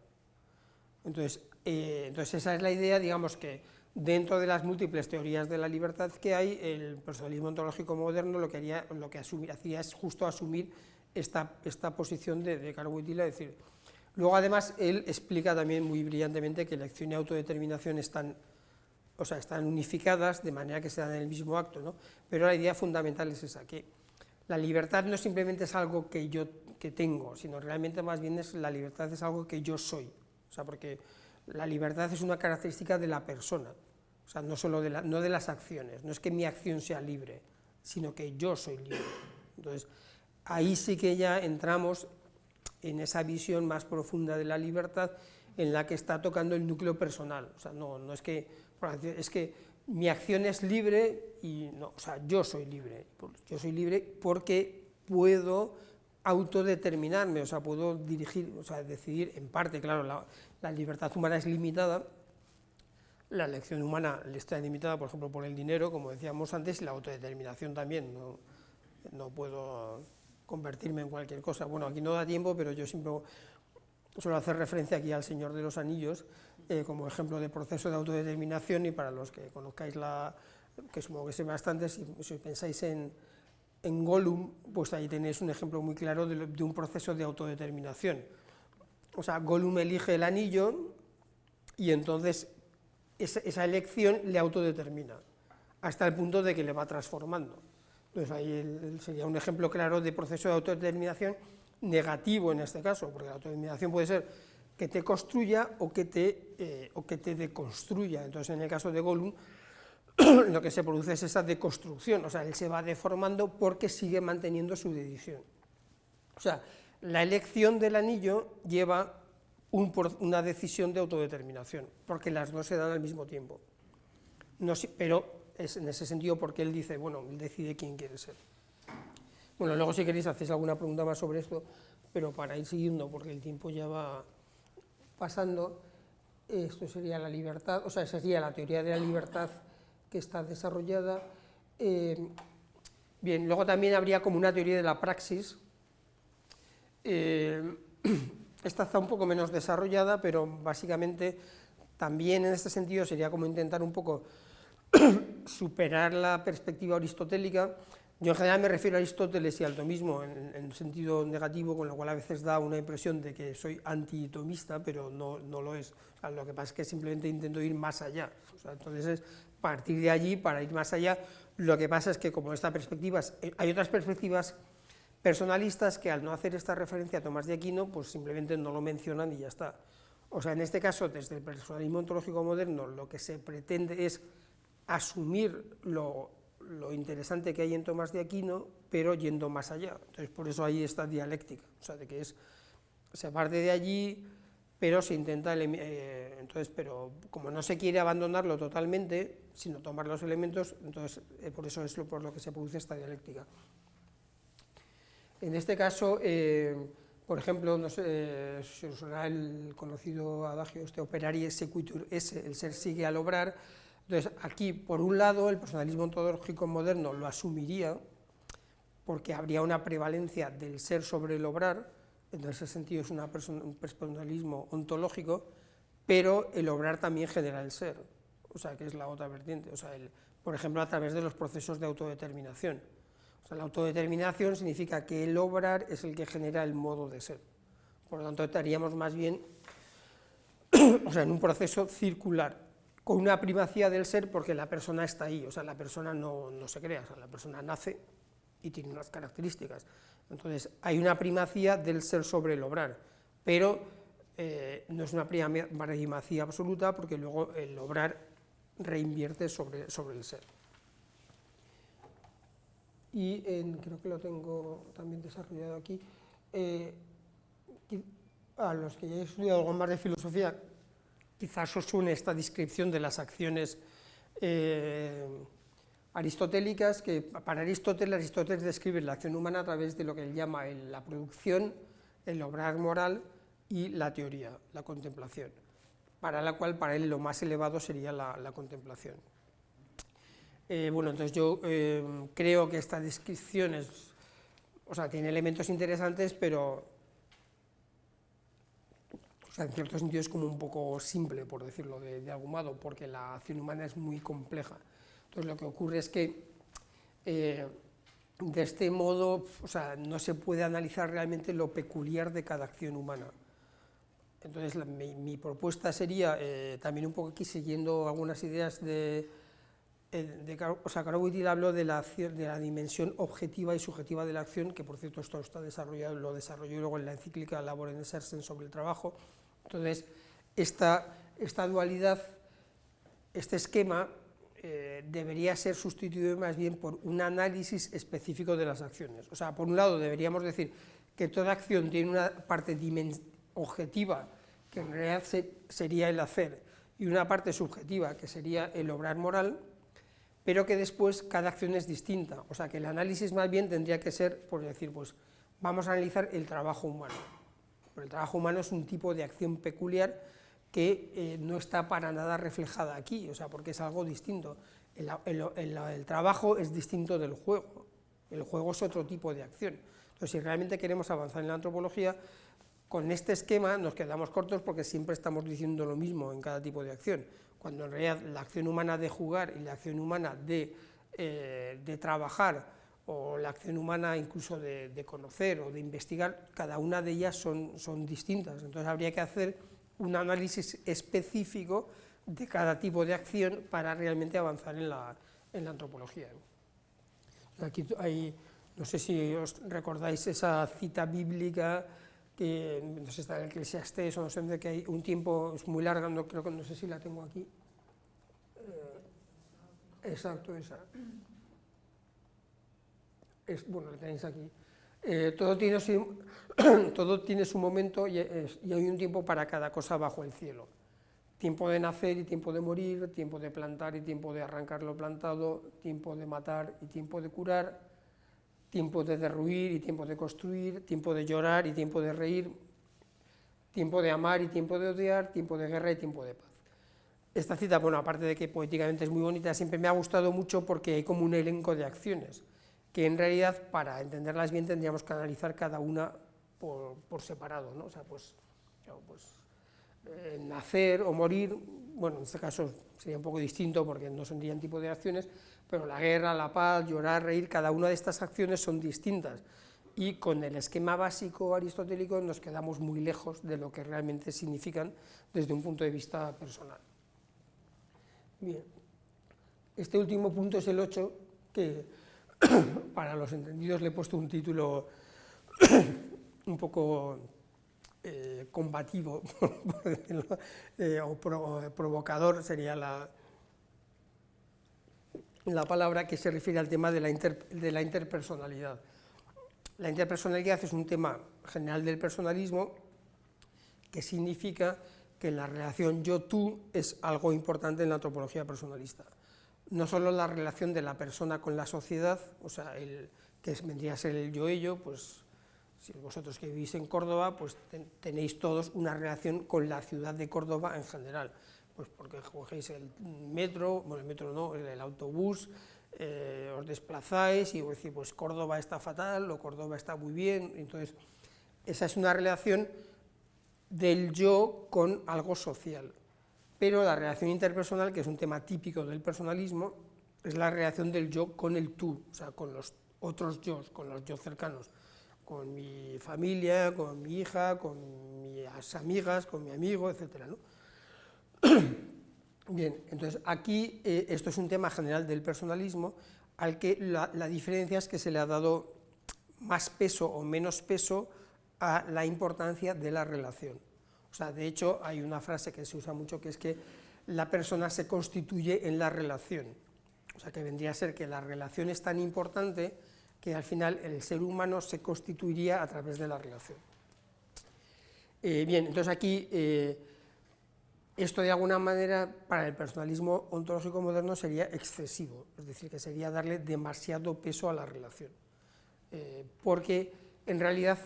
Entonces, esa es la idea, digamos que dentro de las múltiples teorías de la libertad que hay, el personalismo ontológico moderno lo que hacía es justo asumir esta posición de Carl Wojtyla, es decir, luego además él explica también muy brillantemente que elección y autodeterminación están unificadas de manera que se dan en el mismo acto, ¿no? Pero la idea fundamental es esa, que la libertad no simplemente es algo que tengo, sino realmente más bien la libertad es algo que yo soy. O sea, porque la libertad es una característica de la persona, o sea, no solo no de las acciones, no es que mi acción sea libre, sino que yo soy libre. Entonces, ahí sí que ya entramos en esa visión más profunda de la libertad en la que está tocando el núcleo personal. O sea, no es que mi acción es libre y no, o sea, yo soy libre porque puedo autodeterminarme, o sea, puedo dirigir, o sea, decidir, en parte, claro, la libertad humana es limitada, la elección humana está limitada, por ejemplo, por el dinero, como decíamos antes, y la autodeterminación también, no puedo convertirme en cualquier cosa. Bueno, aquí no da tiempo, pero yo siempre suelo hacer referencia aquí al Señor de los Anillos, como ejemplo de proceso de autodeterminación, y para los que conozcáis que supongo que sé bastante, si pensáis en Gollum, pues ahí tenéis un ejemplo muy claro de un proceso de autodeterminación. O sea, Gollum elige el anillo y entonces esa elección le autodetermina, hasta el punto de que le va transformando. Entonces ahí sería un ejemplo claro de proceso de autodeterminación negativo en este caso, porque la autodeterminación puede ser que te construya o que te deconstruya. Entonces en el caso de Gollum, lo que se produce es esa deconstrucción, o sea, él se va deformando porque sigue manteniendo su decisión. O sea, la elección del anillo lleva una decisión de autodeterminación, porque las dos se dan al mismo tiempo. No, pero es en ese sentido porque él dice, bueno, él decide quién quiere ser. Bueno, luego si queréis hacéis alguna pregunta más sobre esto, pero para ir siguiendo, porque el tiempo ya va pasando, esto sería la libertad, o sea, esa sería la teoría de la libertad que está desarrollada. Bien, luego también habría como una teoría de la praxis. Esta está un poco menos desarrollada, pero básicamente también en este sentido sería como intentar un poco superar la perspectiva aristotélica. Yo en general me refiero a Aristóteles y al tomismo en sentido negativo, con lo cual a veces da una impresión de que soy antitomista, pero no lo es. O sea, lo que pasa es que simplemente intento ir más allá. O sea, entonces es partir de allí para ir más allá. Lo que pasa es que como esta perspectiva, hay otras perspectivas personalistas que al no hacer esta referencia a Tomás de Aquino, pues simplemente no lo mencionan y ya está. O sea, en este caso, desde el personalismo ontológico moderno, lo que se pretende es asumir lo interesante que hay en Tomás de Aquino, pero yendo más allá. Entonces, por eso hay esta dialéctica, o sea, de que se parte de allí, pero se intenta, entonces, pero como no se quiere abandonarlo totalmente, sino tomar los elementos, entonces, por eso es por lo que se produce esta dialéctica. En este caso, por ejemplo, no sé, si os suena el conocido adagio, operarie sequitur esse, el ser sigue al obrar. Entonces, aquí, por un lado, el personalismo ontológico moderno lo asumiría, porque habría una prevalencia del ser sobre el obrar, en ese sentido es un personalismo ontológico, pero el obrar también genera el ser, o sea, que es la otra vertiente, o sea, por ejemplo, a través de los procesos de autodeterminación. O sea, la autodeterminación significa que el obrar es el que genera el modo de ser, por lo tanto, estaríamos más bien o sea, en un proceso circular, con una primacía del ser porque la persona está ahí, o sea, la persona no se crea, o sea, la persona nace y tiene unas características. Entonces, hay una primacía del ser sobre el obrar, pero no es una primacía absoluta porque luego el obrar reinvierte sobre el ser. Y creo que lo tengo también desarrollado aquí. A los que ya he estudiado algo más de filosofía, quizás os suene esta descripción de las acciones aristotélicas, que para Aristóteles describe la acción humana a través de lo que él llama la producción, el obrar moral y la teoría, la contemplación, para la cual para él lo más elevado sería la contemplación. Bueno, entonces yo creo que esta descripción tiene elementos interesantes, pero en cierto sentido es como un poco simple, por decirlo de algún modo, porque la acción humana es muy compleja. Entonces lo que ocurre es que de este modo no se puede analizar realmente lo peculiar de cada acción humana. Entonces mi propuesta sería, también un poco aquí siguiendo algunas ideas Karo-Wittig habló de la dimensión objetiva y subjetiva de la acción, que por cierto esto está desarrollado, lo desarrolló luego en la encíclica Labor and Exercens sobre el trabajo. Entonces, esta dualidad, este esquema, debería ser sustituido más bien por un análisis específico de las acciones. O sea, por un lado deberíamos decir que toda acción tiene una parte objetiva, que en realidad sería el hacer, y una parte subjetiva, que sería el obrar moral, pero que después cada acción es distinta. O sea, que el análisis más bien tendría que ser, por decir, pues vamos a analizar el trabajo humano. Pero el trabajo humano es un tipo de acción peculiar que no está para nada reflejada aquí, o sea, porque es algo distinto. El trabajo es distinto del juego, el juego es otro tipo de acción. Entonces, si realmente queremos avanzar en la antropología, con este esquema nos quedamos cortos porque siempre estamos diciendo lo mismo en cada tipo de acción, cuando en realidad la acción humana de jugar y la acción humana de trabajar, o la acción humana incluso de conocer o de investigar, cada una de ellas son distintas. Entonces habría que hacer un análisis específico de cada tipo de acción para realmente avanzar en la antropología. Aquí hay, no sé si os recordáis esa cita bíblica que no sé, está en Eclesiastés, o no sé, de que hay un tiempo, es muy larga, no sé si la tengo aquí. Exacto, esa. Bueno, la tenéis aquí. Todo tiene su momento y hay un tiempo para cada cosa bajo el cielo. Tiempo de nacer y tiempo de morir, tiempo de plantar y tiempo de arrancar lo plantado, tiempo de matar y tiempo de curar, tiempo de derruir y tiempo de construir, tiempo de llorar y tiempo de reír, tiempo de amar y tiempo de odiar, tiempo de guerra y tiempo de paz. Esta cita, bueno, aparte de que poéticamente es muy bonita, siempre me ha gustado mucho porque hay como un elenco de acciones, que en realidad, para entenderlas bien, tendríamos que analizar cada una por separado, ¿no? O sea, nacer o morir, bueno, en este caso sería un poco distinto porque no serían tipo de acciones, pero la guerra, la paz, llorar, reír, cada una de estas acciones son distintas, y con el esquema básico aristotélico nos quedamos muy lejos de lo que realmente significan desde un punto de vista personal. Bien, este último punto es el 8, que para los entendidos le he puesto un título un poco combativo, o provocador sería la palabra, que se refiere al tema de la interpersonalidad. La interpersonalidad es un tema general del personalismo, que significa que la relación yo-tú es algo importante en la antropología personalista. No solo la relación de la persona con la sociedad, o sea, que vendría a ser el yo-ello, pues si vosotros que vivís en Córdoba, pues tenéis todos una relación con la ciudad de Córdoba en general, pues porque cogéis el metro, bueno, el metro no, el autobús, os desplazáis y os decís, pues Córdoba está fatal o Córdoba está muy bien. Entonces, esa es una relación del yo con algo social. Pero la relación interpersonal, que es un tema típico del personalismo, es la relación del yo con el tú, o sea, con los otros yo, con los yo cercanos, con mi familia, con mi hija, con mis amigas, con mi amigo, etc., ¿no? Bien, entonces aquí esto es un tema general del personalismo, al que la diferencia es que se le ha dado más peso o menos peso a la importancia de la relación. O sea, de hecho, hay una frase que se usa mucho, que es que la persona se constituye en la relación. O sea, que vendría a ser que la relación es tan importante que al final el ser humano se constituiría a través de la relación. Bien, entonces aquí, esto de alguna manera, para el personalismo ontológico moderno sería excesivo, es decir, que sería darle demasiado peso a la relación. Porque en realidad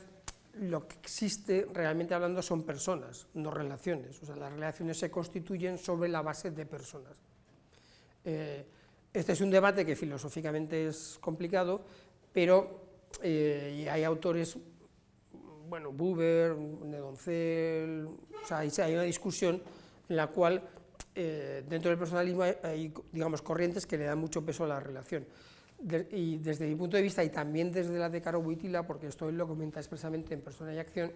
lo que existe, realmente hablando, son personas, no relaciones. O sea, las relaciones se constituyen sobre la base de personas. Este es un debate que filosóficamente es complicado, pero y hay autores, bueno, Buber, Nedoncel, o sea, hay una discusión en la cual dentro del personalismo hay, digamos, corrientes que le dan mucho peso a la relación. Y desde mi punto de vista, y también desde la de Caro Wojtyla, porque esto él lo comenta expresamente en Persona y Acción,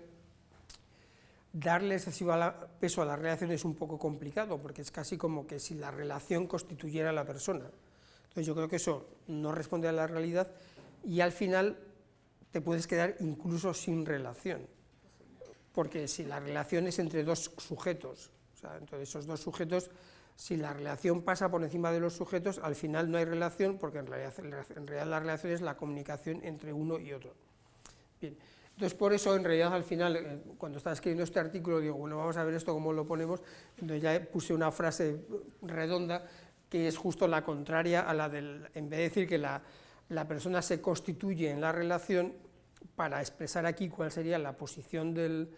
darle excesivo peso a la relación es un poco complicado, porque es casi como que si la relación constituyera a la persona. Entonces yo creo que eso no responde a la realidad, y al final te puedes quedar incluso sin relación, porque si la relación es entre dos sujetos, o sea, entre esos dos sujetos, si la relación pasa por encima de los sujetos, al final no hay relación, porque en realidad la relación es la comunicación entre uno y otro. Bien, entonces por eso en realidad al final, cuando estaba escribiendo este artículo, digo, bueno, vamos a ver esto cómo lo ponemos, entonces ya puse una frase redonda que es justo la contraria a la del, en vez de decir que la persona se constituye en la relación, para expresar aquí cuál sería la posición del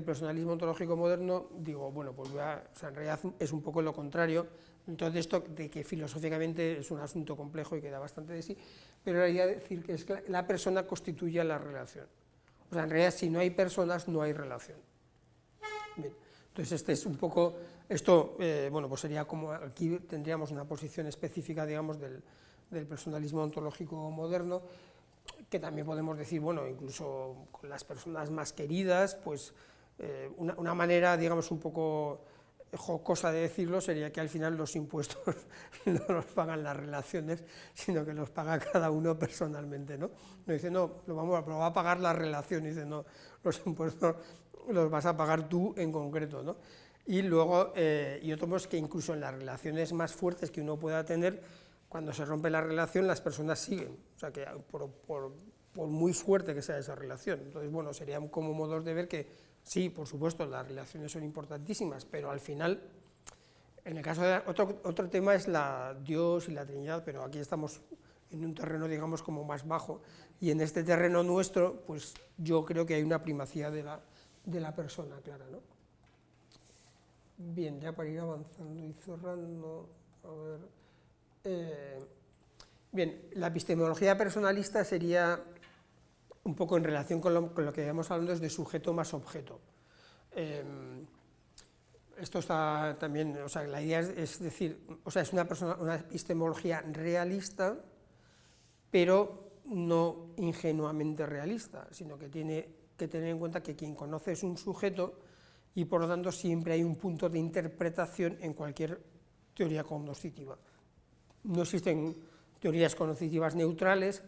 personalismo ontológico moderno, digo, bueno, pues o sea, en realidad es un poco lo contrario. Entonces esto de que filosóficamente es un asunto complejo y que da bastante de sí, pero en realidad decir que es que la persona constituye la relación. O sea, en realidad si no hay personas no hay relación. Bien, entonces este es un poco, esto, bueno, pues sería como, aquí tendríamos una posición específica, digamos, del personalismo ontológico moderno, que también podemos decir, bueno, incluso con las personas más queridas, pues una manera, digamos, un poco jocosa de decirlo sería que al final los impuestos no los pagan las relaciones, sino que los paga cada uno personalmente, ¿no? No dice, no, lo va a pagar la relación, dice, no, los impuestos los vas a pagar tú en concreto, ¿no? Y luego, y otro pues que incluso en las relaciones más fuertes que uno pueda tener, cuando se rompe la relación, las personas siguen, o sea, que por muy fuerte que sea esa relación. Entonces, bueno, serían como modos de ver que sí, por supuesto, las relaciones son importantísimas, pero al final, en el caso de otro tema es Dios y la Trinidad, pero aquí estamos en un terreno, digamos, como más bajo, y en este terreno nuestro, pues yo creo que hay una primacía de la persona, clara, ¿no? Bien, ya para ir avanzando y cerrando, a ver, bien, la epistemología personalista sería un poco en relación con lo que habíamos hablando, es de sujeto más objeto. Esto está también, o sea, la idea es decir, o sea, es una epistemología realista, pero no ingenuamente realista, sino que tiene que tener en cuenta que quien conoce es un sujeto y por lo tanto siempre hay un punto de interpretación en cualquier teoría cognoscitiva. No existen teorías cognoscitivas neutrales.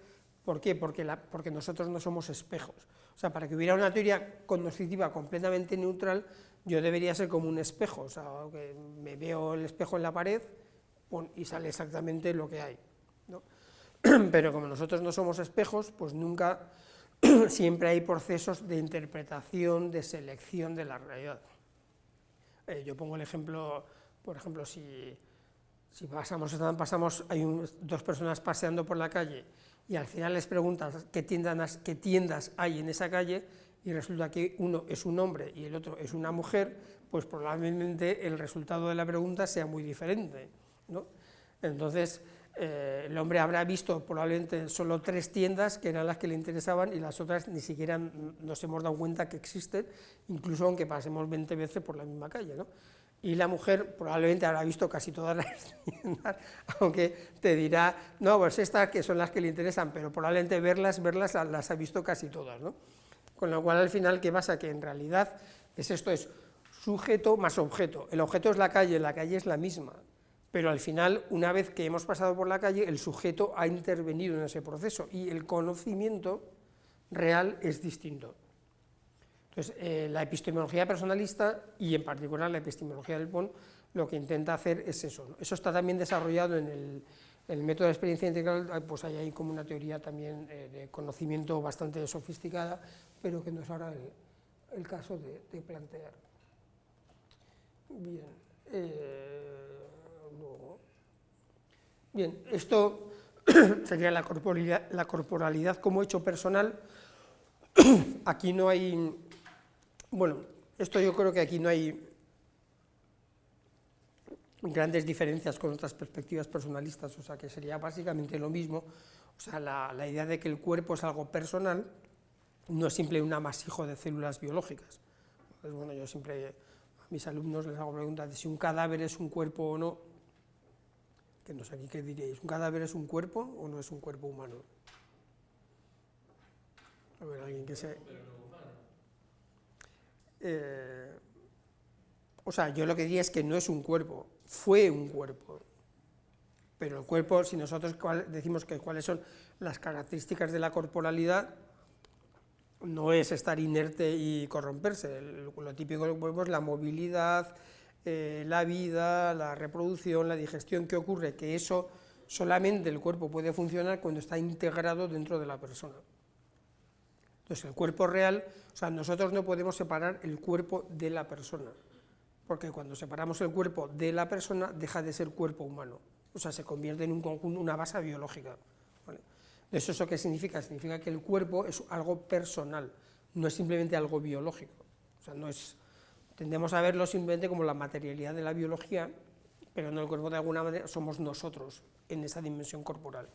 ¿Por qué? Porque nosotros no somos espejos. O sea, para que hubiera una teoría cognoscitiva completamente neutral, yo debería ser como un espejo, o sea, que me veo el espejo en la pared y sale exactamente lo que hay, ¿no? Pero como nosotros no somos espejos, pues nunca, siempre hay procesos de interpretación, de selección de la realidad. Yo pongo el ejemplo, por ejemplo, si hay dos personas paseando por la calle y al final les preguntas qué tiendas hay en esa calle y resulta que uno es un hombre y el otro es una mujer, pues probablemente el resultado de la pregunta sea muy diferente, ¿no? Entonces, el hombre habrá visto probablemente solo 3 tiendas que eran las que le interesaban y las otras ni siquiera nos hemos dado cuenta que existen, incluso aunque pasemos 20 veces por la misma calle, ¿no? Y la mujer probablemente habrá visto casi todas las tiendas, aunque te dirá, no, pues estas que son las que le interesan, pero probablemente verlas las ha visto casi todas, ¿no? Con lo cual, al final, ¿qué pasa? Que en realidad esto es sujeto más objeto. El objeto es la calle es la misma, pero al final, una vez que hemos pasado por la calle, el sujeto ha intervenido en ese proceso y el conocimiento real es distinto. Entonces, la epistemología personalista, y en particular la epistemología del Pont, lo que intenta hacer es eso, ¿no? Eso está también desarrollado en el método de experiencia integral, pues hay ahí como una teoría también de conocimiento bastante sofisticada, pero que no es ahora el caso de plantear. Bien, luego. Bien, esto sería la corporalidad como hecho personal. Aquí no hay, bueno, esto yo creo que aquí no hay grandes diferencias con otras perspectivas personalistas, o sea que sería básicamente lo mismo. O sea, la idea de que el cuerpo es algo personal no es simple un amasijo de células biológicas. Entonces, bueno, yo siempre a mis alumnos les hago preguntas de si un cadáver es un cuerpo o no, que no sé aquí qué diréis, ¿un cadáver es un cuerpo o no es un cuerpo humano? A ver, alguien que se... o sea, yo lo que diría es que no es un cuerpo, fue un cuerpo, pero el cuerpo, si nosotros decimos que cuáles son las características de la corporalidad, no es estar inerte y corromperse. Lo típico del cuerpo es la movilidad, la vida, la reproducción, la digestión. ¿Qué ocurre? Que eso solamente el cuerpo puede funcionar cuando está integrado dentro de la persona. Entonces, el cuerpo real, o sea, nosotros no podemos separar el cuerpo de la persona, porque cuando separamos el cuerpo de la persona, deja de ser cuerpo humano, o sea, se convierte en un conjunto, una base biológica, ¿vale? ¿Eso qué significa? Significa que el cuerpo es algo personal, no es simplemente algo biológico, o sea, no es, tendemos a verlo simplemente como la materialidad de la biología, pero no, el cuerpo de alguna manera somos nosotros en esa dimensión corporal.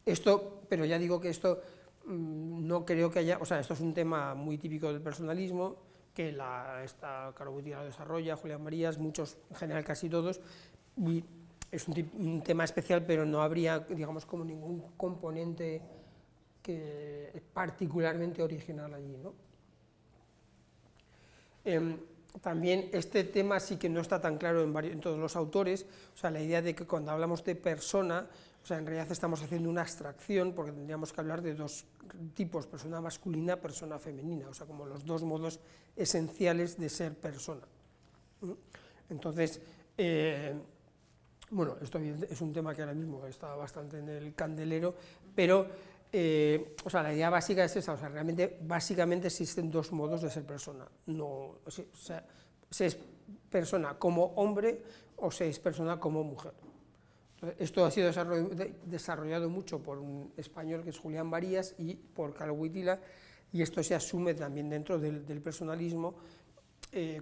Esto, pero ya digo que esto no creo que haya, o sea, esto es un tema muy típico del personalismo, que Caro Buti lo desarrolla, Julián Marías, muchos, en general casi todos, y es un tema especial, pero no habría, digamos, como ningún componente que es particularmente original allí, ¿no? También este tema sí que no está tan claro en todos los autores, o sea, la idea de que cuando hablamos de persona, o sea, en realidad estamos haciendo una abstracción, porque tendríamos que hablar de dos tipos, persona masculina, persona femenina, o sea, como los dos modos esenciales de ser persona. Entonces, bueno, esto es un tema que ahora mismo está bastante en el candelero, pero, o sea, la idea básica es esa, o sea, realmente, básicamente existen dos modos de ser persona, no, o sea, se es persona como hombre o se es persona como mujer. Esto ha sido desarrollado mucho por un español que es Julián Barías y por Carl Wojtyla, y esto se asume también dentro del personalismo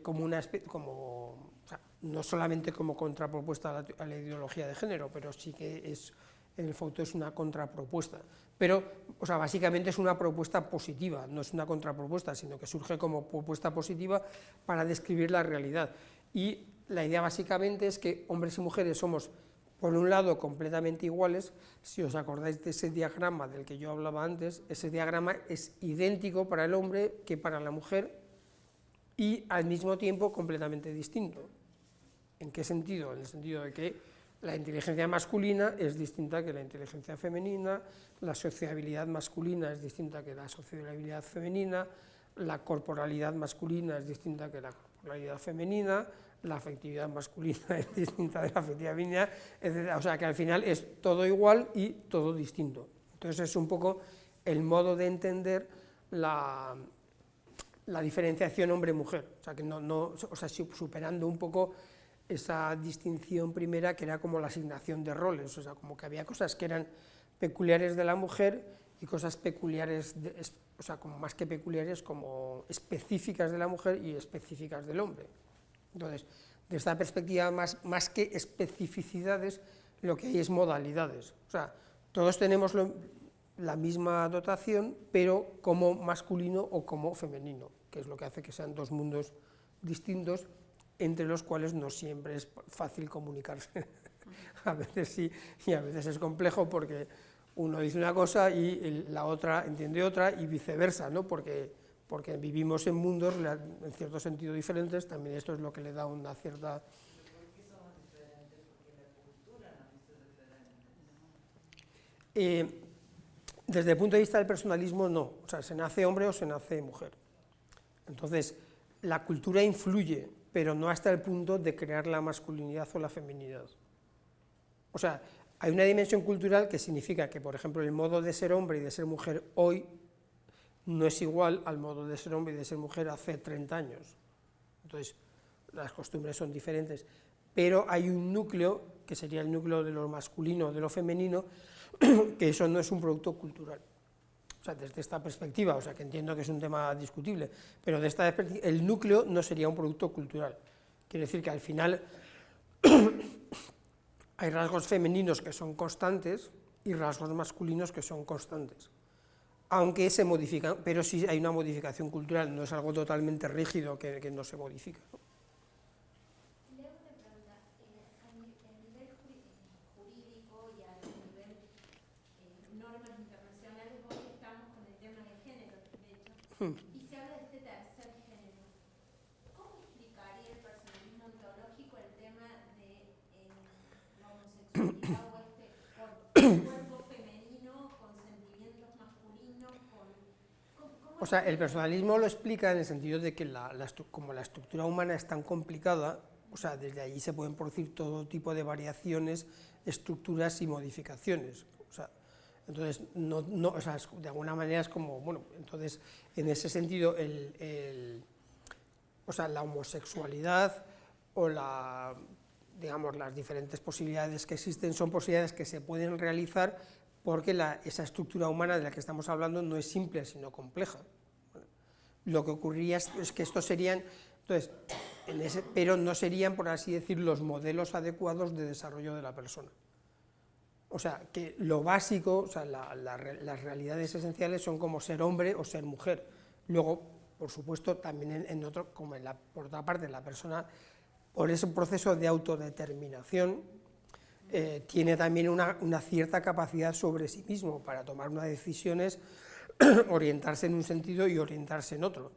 como una especie, o sea, no solamente como contrapropuesta a la ideología de género, pero sí que es, en el fondo es una contrapropuesta. Pero, o sea, básicamente es una propuesta positiva, no es una contrapropuesta, sino que surge como propuesta positiva para describir la realidad. Y la idea básicamente es que hombres y mujeres somos, por un lado, completamente iguales. Si os acordáis de ese diagrama del que yo hablaba antes, ese diagrama es idéntico para el hombre que para la mujer y al mismo tiempo completamente distinto. ¿En qué sentido? En el sentido de que la inteligencia masculina es distinta que la inteligencia femenina, la sociabilidad masculina es distinta que la sociabilidad femenina, la corporalidad masculina es distinta que la corporalidad femenina, la afectividad masculina es distinta de la afectividad femenina, etc. O sea que al final es todo igual y todo distinto. Entonces es un poco el modo de entender la diferenciación hombre-mujer, o sea, que superando un poco esa distinción primera que era como la asignación de roles, o sea, como que había cosas que eran peculiares de la mujer y cosas peculiares, o sea, como más que peculiares, como específicas de la mujer y específicas del hombre. Entonces, de esta perspectiva, más que especificidades, lo que hay es modalidades, o sea, todos tenemos la misma dotación, pero como masculino o como femenino, que es lo que hace que sean dos mundos distintos, entre los cuales no siempre es fácil comunicarse. A veces sí, y a veces es complejo porque uno dice una cosa y la otra entiende otra y viceversa, ¿no? Porque vivimos en mundos en cierto sentido diferentes, también esto es lo que le da una cierta... ¿Por qué somos diferentes? Porque la cultura nos hizo diferentes. Desde el punto de vista del personalismo, no. O sea, se nace hombre o se nace mujer. Entonces, la cultura influye, pero no hasta el punto de crear la masculinidad o la feminidad. O sea, hay una dimensión cultural que significa que, por ejemplo, el modo de ser hombre y de ser mujer hoy no es igual al modo de ser hombre y de ser mujer hace 30 años. Entonces, las costumbres son diferentes, pero hay un núcleo, que sería el núcleo de lo masculino o de lo femenino, que eso no es un producto cultural. O sea, desde esta perspectiva, o sea, que entiendo que es un tema discutible, pero de esta perspectiva, el núcleo no sería un producto cultural. Quiere decir que al final hay rasgos femeninos que son constantes y rasgos masculinos que son constantes. Aunque se modifican, pero sí hay una modificación cultural, no es algo totalmente rígido que no se modifica, ¿no? Y se habla de este tercer género. ¿Cómo explicaría el personalismo ontológico el tema de la homosexualidad o cuerpo femenino con sentimientos masculinos? O sea, el personalismo lo explica en el sentido de que como la estructura humana es tan complicada, o sea, desde allí se pueden producir todo tipo de variaciones, estructuras y modificaciones. O sea, entonces, o sea, de alguna manera es como, bueno, entonces, en ese sentido, o sea, la homosexualidad o digamos, las diferentes posibilidades que existen son posibilidades que se pueden realizar porque esa estructura humana de la que estamos hablando no es simple, sino compleja. Bueno, lo que ocurriría es que estos serían, entonces, pero no serían, por así decir, los modelos adecuados de desarrollo de la persona. O sea, que lo básico, o sea, las realidades esenciales son como ser hombre o ser mujer. Luego, por supuesto, también por otra parte, la persona, por ese proceso de autodeterminación, tiene también una cierta capacidad sobre sí mismo para tomar unas decisiones, orientarse en un sentido y orientarse en otro.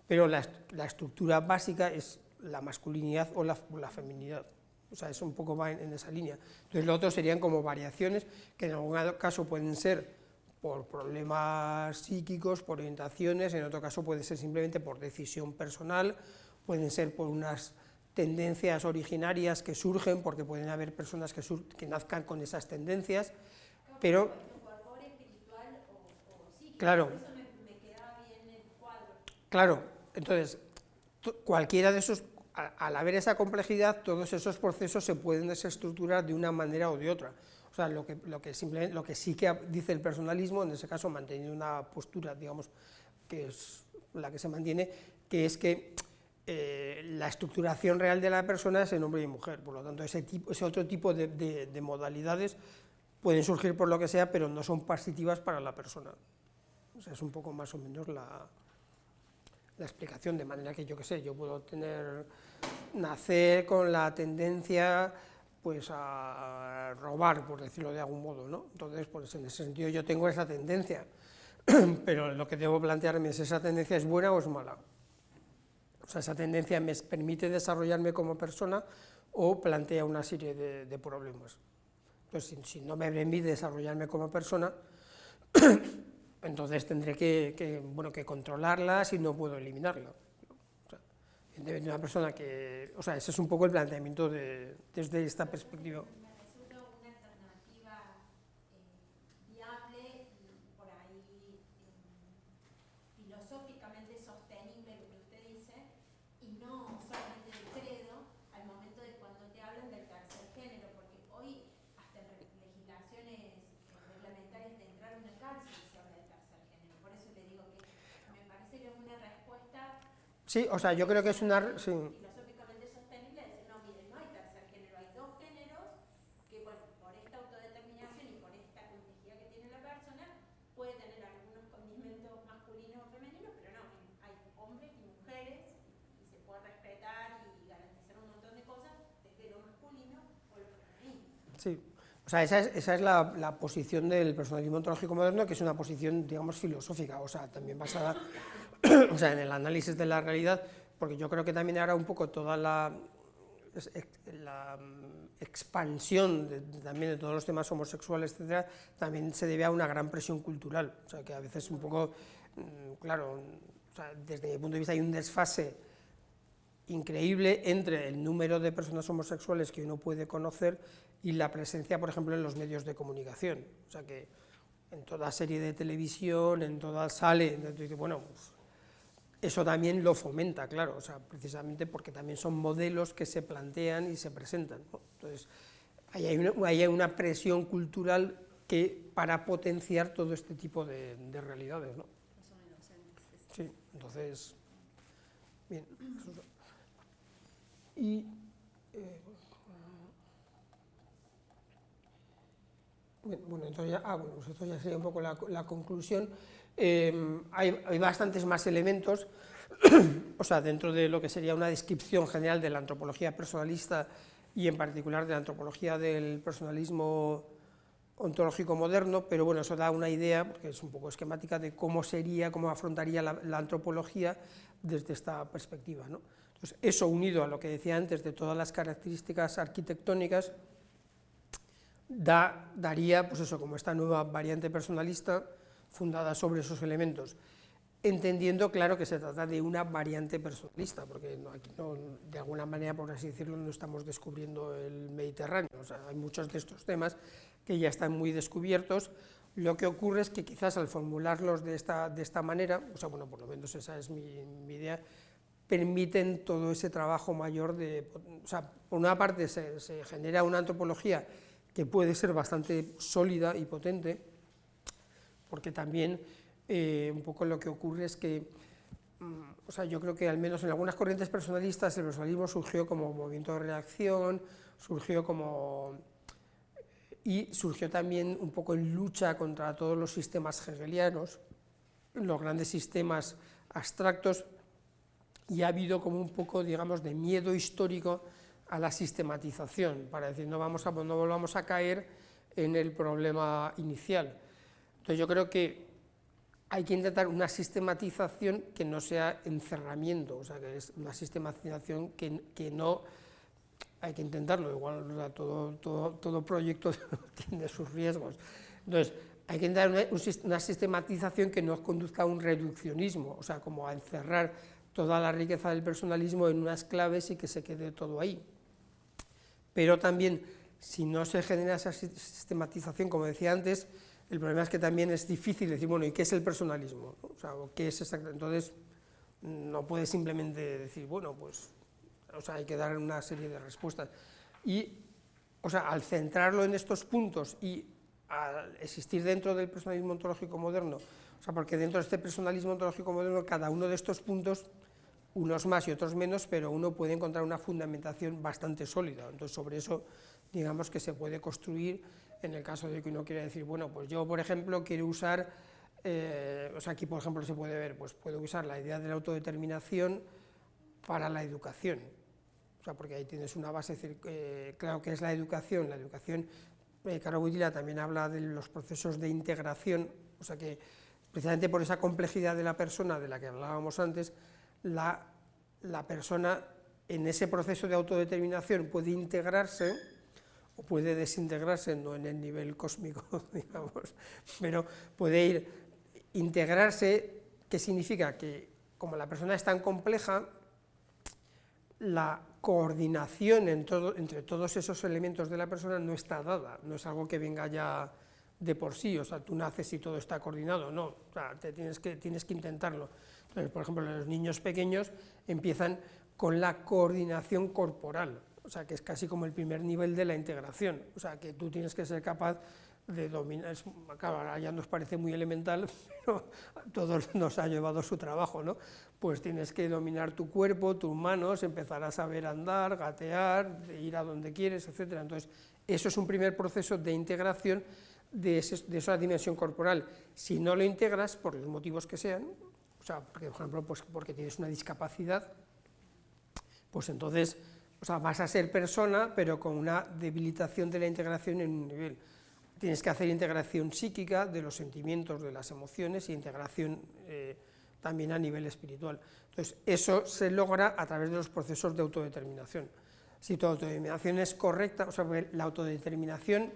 Pero la estructura básica es la masculinidad o la feminidad. O sea, eso un poco va en esa línea. Entonces, lo otro serían como variaciones que en algún caso pueden ser por problemas psíquicos, por orientaciones, en otro caso puede ser simplemente por decisión personal, pueden ser por unas tendencias originarias que surgen, porque pueden haber personas que nazcan con esas tendencias, pero... Claro, me quedaba bien el cuadro. claro, entonces, cualquiera de esos al haber esa complejidad, todos esos procesos se pueden desestructurar de una manera o de otra. O sea, lo que sí que dice el personalismo, en ese caso manteniendo una postura, digamos, que es la que se mantiene, que es que la estructuración real de la persona es en hombre y mujer, por lo tanto ese otro tipo de modalidades pueden surgir por lo que sea, pero no son positivas para la persona. O sea, es un poco más o menos la explicación, de manera que yo qué sé, yo puedo nacer con la tendencia pues a robar, por decirlo de algún modo, ¿no? Entonces, pues en ese sentido yo tengo esa tendencia, pero lo que debo plantearme es, ¿esa tendencia es buena o es mala? O sea, esa tendencia me permite desarrollarme como persona o plantea una serie de problemas. Entonces, si no me permite desarrollarme como persona, entonces tendré que controlarla si no puedo eliminarla. O sea, de una persona que... O sea, ese es un poco el planteamiento desde esta perspectiva. Me resulta una alternativa viable y por ahí filosóficamente sostenible lo que usted dice, y no solamente de credo al momento de cuando te hablan del tercer género, porque hoy hasta en legislaciones reglamentarias de entrar a una cárcel se habla del tercer género. Por eso le digo que me parece que es una respuesta... Sí, o sea, yo creo que es una... Sí. filosóficamente sostenible, decir, no, mire, no hay tercer género, hay dos géneros que, bueno, por esta autodeterminación y por esta complejidad que tiene la persona, puede tener algunos condimentos masculinos o femeninos, pero no, hay hombres y mujeres y se puede respetar y garantizar un montón de cosas desde lo masculino o lo femenino. Sí. O sea, esa es la posición del personalismo ontológico moderno, que es una posición, digamos, filosófica, o sea, también basada o sea, en el análisis de la realidad, porque yo creo que también ahora un poco toda la expansión también de todos los temas homosexuales, etcétera, también se debe a una gran presión cultural, o sea, que a veces un poco, claro, o sea, desde mi punto de vista hay un desfase increíble entre el número de personas homosexuales que uno puede conocer y la presencia, por ejemplo, en los medios de comunicación. O sea que en toda serie de televisión, en toda sale, bueno, pues eso también lo fomenta, claro, o sea, precisamente porque también son modelos que se plantean y se presentan, ¿no? Entonces, hay una presión cultural que para potenciar todo este tipo de realidades, ¿no? Son inocentes. Sí, entonces, bien, y bueno, entonces ya, pues esto ya sería un poco la conclusión. Hay bastantes más elementos, o sea, dentro de lo que sería una descripción general de la antropología personalista y en particular de la antropología del personalismo ontológico moderno, pero bueno, eso da una idea, porque es un poco esquemática, de cómo afrontaría la antropología desde esta perspectiva, ¿no? Entonces, eso unido a lo que decía antes de todas las características arquitectónicas, daría, pues eso, como esta nueva variante personalista fundada sobre esos elementos, entendiendo, claro, que se trata de una variante personalista, porque aquí no, de alguna manera, por así decirlo, no estamos descubriendo el Mediterráneo, o sea, hay muchos de estos temas que ya están muy descubiertos. Lo que ocurre es que quizás al formularlos de esta manera, o sea, bueno, por lo menos esa es mi idea, permiten todo ese trabajo mayor o sea, por una parte se genera una antropología que puede ser bastante sólida y potente, porque también un poco lo que ocurre es que, o sea, yo creo que al menos en algunas corrientes personalistas el personalismo surgió como movimiento de reacción, y surgió también un poco en lucha contra todos los sistemas hegelianos, los grandes sistemas abstractos, y ha habido como un poco, digamos, de miedo histórico a la sistematización, para decir, no volvamos a caer en el problema inicial. Entonces yo creo que hay que intentar una sistematización que no sea encerramiento, o sea, que es una sistematización que no, hay que intentarlo, igual, o sea, todo proyecto tiene sus riesgos. Entonces, hay que intentar una sistematización que no conduzca a un reduccionismo, o sea, como a encerrar toda la riqueza del personalismo en unas claves y que se quede todo ahí. Pero también, si no se genera esa sistematización, como decía antes, el problema es que también es difícil decir, bueno, ¿y qué es el personalismo? O sea, ¿qué es exactamente? Entonces, no puedes simplemente decir, bueno, pues, o sea, hay que dar una serie de respuestas. Y, o sea, al centrarlo en estos puntos y al existir dentro del personalismo ontológico moderno, o sea, porque dentro de este personalismo ontológico moderno, cada uno de estos puntos, unos más y otros menos, pero uno puede encontrar una fundamentación bastante sólida. Entonces, sobre eso, digamos que se puede construir en el caso de que uno quiera decir, bueno, pues yo, por ejemplo, quiero usar, o sea, aquí, por ejemplo, se puede ver, pues puedo usar la idea de la autodeterminación para la educación. O sea, porque ahí tienes una base, es decir, claro que es la educación, Carol Wojtyla también habla de los procesos de integración, o sea que precisamente por esa complejidad de la persona de la que hablábamos antes, la persona en ese proceso de autodeterminación puede integrarse o puede desintegrarse, no en el nivel cósmico, digamos, pero puede integrarse, ¿qué significa? Que como la persona es tan compleja, la coordinación entre todos esos elementos de la persona no está dada, no es algo que venga ya de por sí, o sea, tú naces y todo está coordinado, no, o sea, tienes que intentarlo. Entonces, por ejemplo, los niños pequeños empiezan con la coordinación corporal, o sea, que es casi como el primer nivel de la integración, o sea, que tú tienes que ser capaz de dominar, claro, ahora ya nos parece muy elemental, pero a todos nos ha llevado su trabajo, ¿no? Pues tienes que dominar tu cuerpo, tus manos, empezar a saber andar, gatear, ir a donde quieres, etc. Entonces, eso es un primer proceso de integración de esa dimensión corporal. Si no lo integras, por los motivos que sean, o sea, porque, por ejemplo, pues porque tienes una discapacidad, pues entonces, o sea, vas a ser persona, pero con una debilitación de la integración en un nivel. Tienes que hacer integración psíquica de los sentimientos, de las emociones, y integración también a nivel espiritual. Entonces, eso se logra a través de los procesos de autodeterminación. Si tu autodeterminación es correcta, o sea, la autodeterminación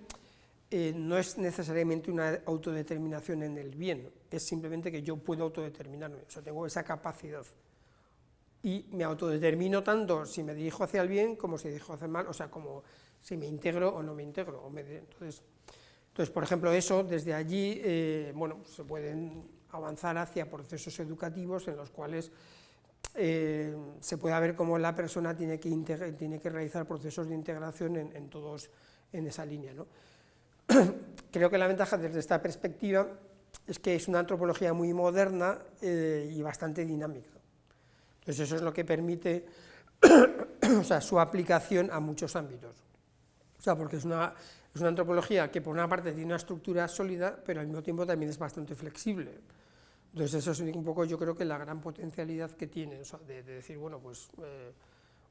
no es necesariamente una autodeterminación en el bien, es simplemente que yo puedo autodeterminarme, o sea, tengo esa capacidad. Y me autodetermino tanto si me dirijo hacia el bien como si me dirijo hacia el mal, o sea, como si me integro o no me integro. Entonces, por ejemplo, eso, desde allí, bueno, se pueden avanzar hacia procesos educativos en los cuales se puede ver cómo la persona tiene que realizar procesos de integración en esa línea, ¿no? Creo que la ventaja desde esta perspectiva es que es una antropología muy moderna y bastante dinámica. Entonces, eso es lo que permite o sea, su aplicación a muchos ámbitos. O sea, porque es una antropología que por una parte tiene una estructura sólida, pero al mismo tiempo también es bastante flexible. Entonces eso es un poco, yo creo que la gran potencialidad que tiene, o sea, de decir, bueno, pues o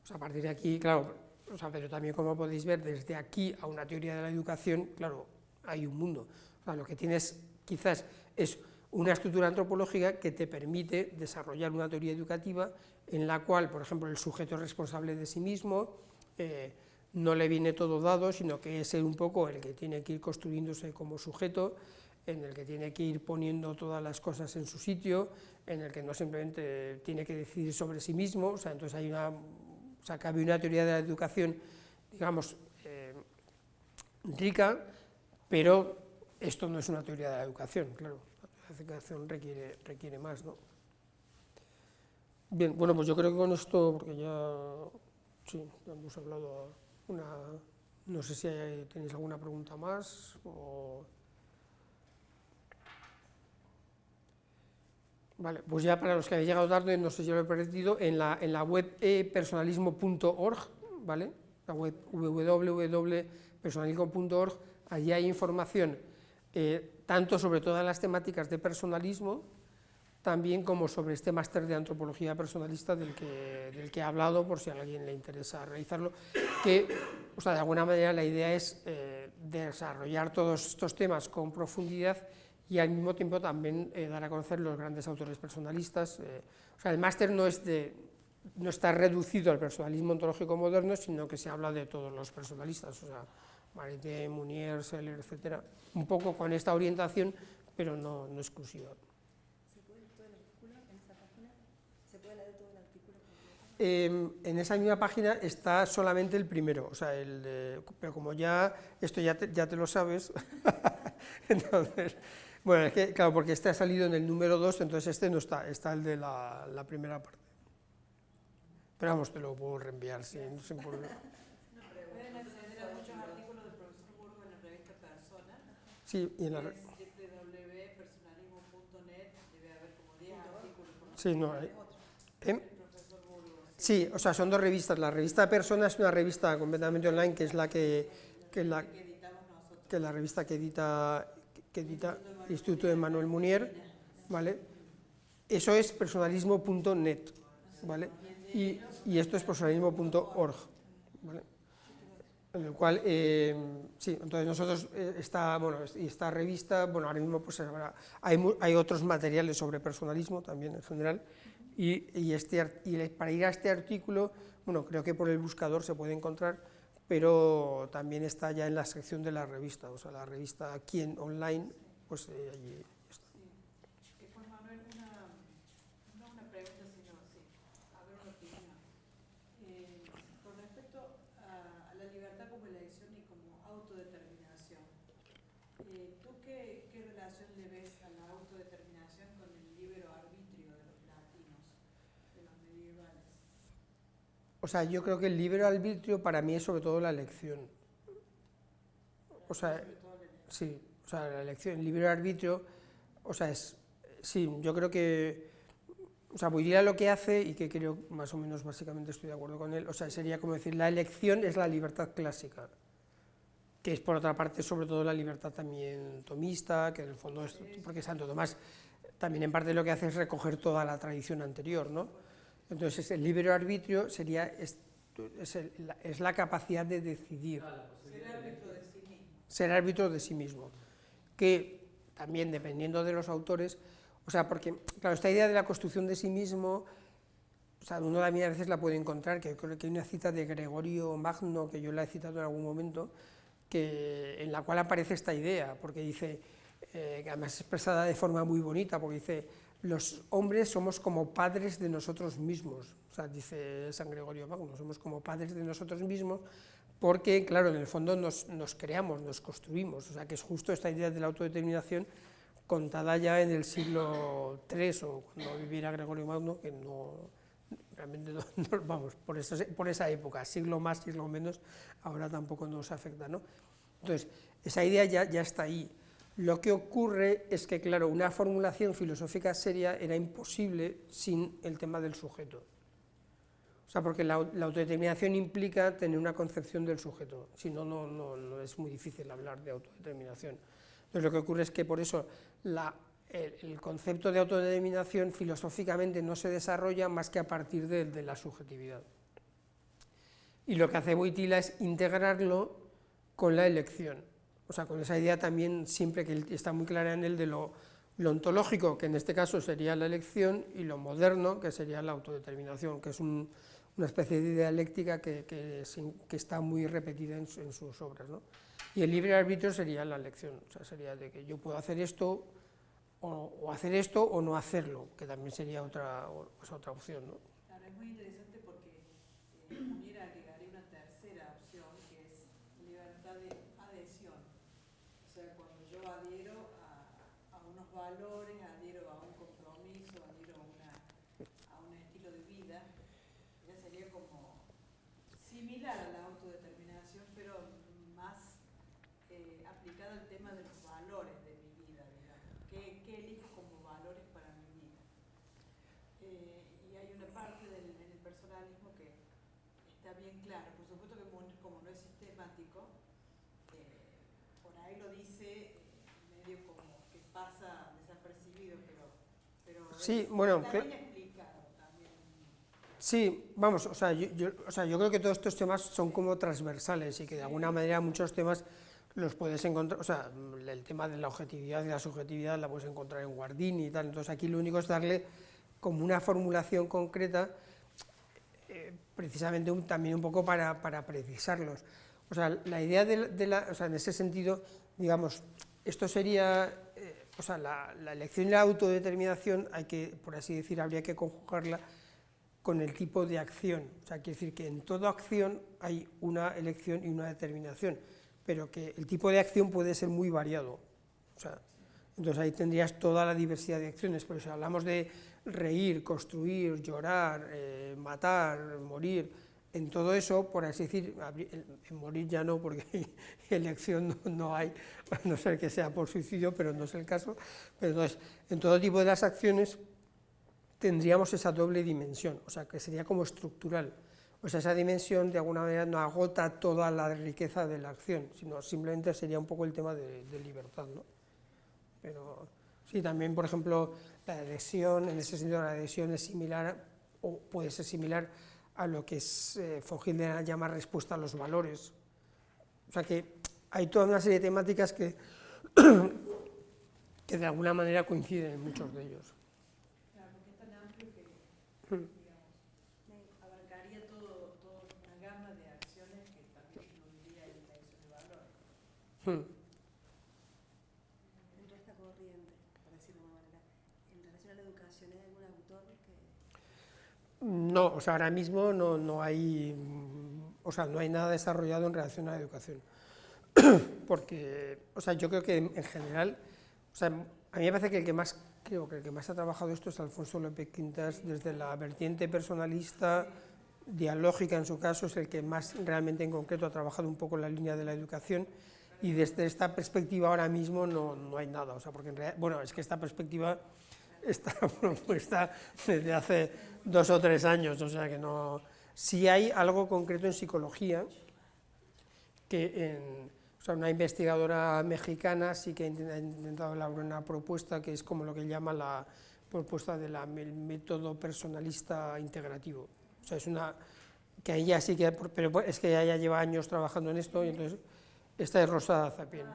sea, a partir de aquí, claro, o sea, pero también como podéis ver, desde aquí a una teoría de la educación, claro, hay un mundo. O sea, lo que tienes quizás es una estructura antropológica que te permite desarrollar una teoría educativa en la cual, por ejemplo, el sujeto es responsable de sí mismo, no le viene todo dado, sino que es él un poco el que tiene que ir construyéndose como sujeto, en el que tiene que ir poniendo todas las cosas en su sitio, en el que no simplemente tiene que decidir sobre sí mismo, o sea, entonces hay cabe una teoría de la educación, digamos, rica, pero esto no es una teoría de la educación, claro, la educación requiere más, ¿no? Bien, bueno, pues yo creo que con esto, porque ya hemos hablado no sé si tenéis alguna pregunta más, o... Vale, pues ya para los que habéis llegado tarde, no sé si lo he perdido, en la web personalismo.org, ¿vale? La web www.personalismo.org, allí hay información tanto sobre todas las temáticas de personalismo, también como sobre este máster de antropología personalista del que he hablado, por si a alguien le interesa realizarlo, que, o sea, de alguna manera la idea es desarrollar todos estos temas con profundidad y al mismo tiempo también dar a conocer los grandes autores personalistas. O sea, el máster no está reducido al personalismo ontológico moderno, sino que se habla de todos los personalistas, o sea, Maritain, Mounier, Seller, etcétera, un poco con esta orientación, pero no exclusiva. ¿Se puede leer todo el artículo en esa página? ¿Se puede leer todo el artículo? En esa misma página está solamente el primero, o sea, pero como esto ya te lo sabes, entonces... Bueno, es que, claro, porque este ha salido en el número 2, entonces este no está, está el de la primera parte. Pero vamos, te lo puedo reenviar sin problema. Pueden acceder a muchos artículos del profesor Burgos en la revista Persona. Sí, y en la... Es www.personalismo.net, debe haber como 10 artículos. Sí, no, El profesor Burgos. sí, o sea, son dos revistas. La revista Persona es una revista completamente online, que es la que editamos nosotros. que la revista que edita el Instituto de Manuel Munier, ¿vale? Eso es personalismo.net, ¿vale? Y esto es personalismo.org, ¿vale? En el cual, sí, entonces nosotros, esta revista, bueno, ahora mismo pues hay otros materiales sobre personalismo también en general, y para ir a este artículo, bueno, creo que por el buscador se puede encontrar, pero también está ya en la sección de la revista, o sea, la revista aquí en online, pues allí está. Juan Manuel, no una pregunta, sino a ver una opinión. Con respecto a la libertad como elección y como autodeterminación, ¿tú qué relación le ves a la autodeterminación con el libre arbitrio de los latinos, de los medievales? O sea, yo creo que el libre arbitrio para mí es sobre todo la elección. O sea, sí, o sea, la elección, el libre arbitrio, o sea, sí, yo creo que, o sea, Boiría lo que hace, y que creo más o menos básicamente estoy de acuerdo con él, o sea, sería como decir, la elección es la libertad clásica, que es por otra parte sobre todo la libertad también tomista, que en el fondo es, porque Santo Tomás también en parte lo que hace es recoger toda la tradición anterior, ¿no? Entonces el libre arbitrio es la capacidad de decidir. Ser árbitro de sí mismo. Que también dependiendo de los autores, o sea, porque, claro, esta idea de la construcción de sí mismo, o sea, uno también a veces la puede encontrar, que creo que hay una cita de Gregorio Magno, que yo la he citado en algún momento, en la cual aparece esta idea, porque dice, que además es expresada de forma muy bonita, porque dice, los hombres somos como padres de nosotros mismos, o sea, dice San Gregorio Magno, somos como padres de nosotros mismos, porque, claro, en el fondo nos creamos, nos construimos, o sea, que es justo esta idea de la autodeterminación contada ya en el siglo III, o cuando viviera Gregorio Magno, que no, realmente no, vamos, por esa época, siglo más, siglo menos, ahora tampoco nos afecta, ¿no? Entonces, esa idea ya está ahí. Lo que ocurre es que, claro, una formulación filosófica seria era imposible sin el tema del sujeto. O sea, porque la autodeterminación implica tener una concepción del sujeto, si no, no es muy difícil hablar de autodeterminación. Entonces, lo que ocurre es que por eso el concepto de autodeterminación filosóficamente no se desarrolla más que a partir de la subjetividad. Y lo que hace Wojtyla es integrarlo con la elección. O sea, con esa idea también siempre que está muy clara en él de lo ontológico, que en este caso sería la elección, y lo moderno, que sería la autodeterminación, que es una especie de dialéctica que está muy repetida en sus obras, ¿no? Y el libre arbitrio sería la elección, o sea, sería de que yo puedo hacer esto, o hacer esto, o no hacerlo, que también sería otra opción, ¿no? Claro, es muy interesante porque Munier agregaría una tercera opción, que es libertad de adhesión. O sea, cuando yo adhiero a unos valores, adhiero a un compromiso, adhiero a un estilo de vida, ya sería como similar a la autodeterminación, pero más aplicada al tema de los valores de mi vida, digamos. ¿Qué elijo como valores para mi vida? Y hay una parte en el personalismo que está bien clara. Por supuesto que como no es sistemático, por ahí lo dice medio como que pasa desapercibido, pero sí, está bien explicado también. Sí, vamos, o sea, yo creo que todos estos temas son como transversales y que de alguna manera muchos temas los puedes encontrar, o sea, el tema de la objetividad y la subjetividad la puedes encontrar en Guardini y tal, entonces aquí lo único es darle como una formulación concreta, precisamente también un poco para precisarlos. O sea, la idea o sea, en ese sentido, digamos, esto sería, o sea, la elección y la autodeterminación, por así decir, habría que conjugarla con el tipo de acción. O sea, quiere decir que en toda acción hay una elección y una determinación, pero que el tipo de acción puede ser muy variado. O sea, Entonces ahí tendrías toda la diversidad de acciones, pero si hablamos de reír, construir, llorar, matar, morir, en todo eso, por así decir, en morir ya no, porque elección no hay, a no ser que sea por suicidio, pero no es el caso, pero entonces, en todo tipo de las acciones tendríamos esa doble dimensión, o sea, que sería como estructural. O sea, esa dimensión de alguna manera no agota toda la riqueza de la acción, sino simplemente sería un poco el tema de libertad, ¿no? Pero sí, también, por ejemplo, la adhesión, en ese sentido la adhesión es similar, o puede ser similar a lo que es von Hildebrand llama respuesta a los valores. O sea que hay toda una serie de temáticas que, que de alguna manera coinciden en muchos de ellos. Claro, porque es tan amplio que, digamos, abarcaría toda una gama de acciones que también incluiría en la acción de valor. Dentro de esta corriente, por decirlo de alguna manera, en relación a la educación, ¿hay algún autor que...? No, o sea, ahora mismo no hay, o sea, no hay nada desarrollado en relación a la educación. Porque, o sea, yo creo que en general, o sea, a mí me parece que creo que el que más ha trabajado esto es Alfonso López Quintas, desde la vertiente personalista, dialógica en su caso, es el que más realmente en concreto ha trabajado un poco en la línea de la educación, y desde esta perspectiva ahora mismo no hay nada, o sea, porque en realidad, bueno, es que esta perspectiva está propuesta desde hace 2 o 3 años, o sea que no... Sí hay algo concreto en psicología, que o sea, una investigadora mexicana sí que ha intentado elaborar una propuesta que es como lo que llama la propuesta del método personalista integrativo. O sea, es una que ella sí que, pero es que ella ya lleva años trabajando en esto, y entonces esta es Rosa Zapien.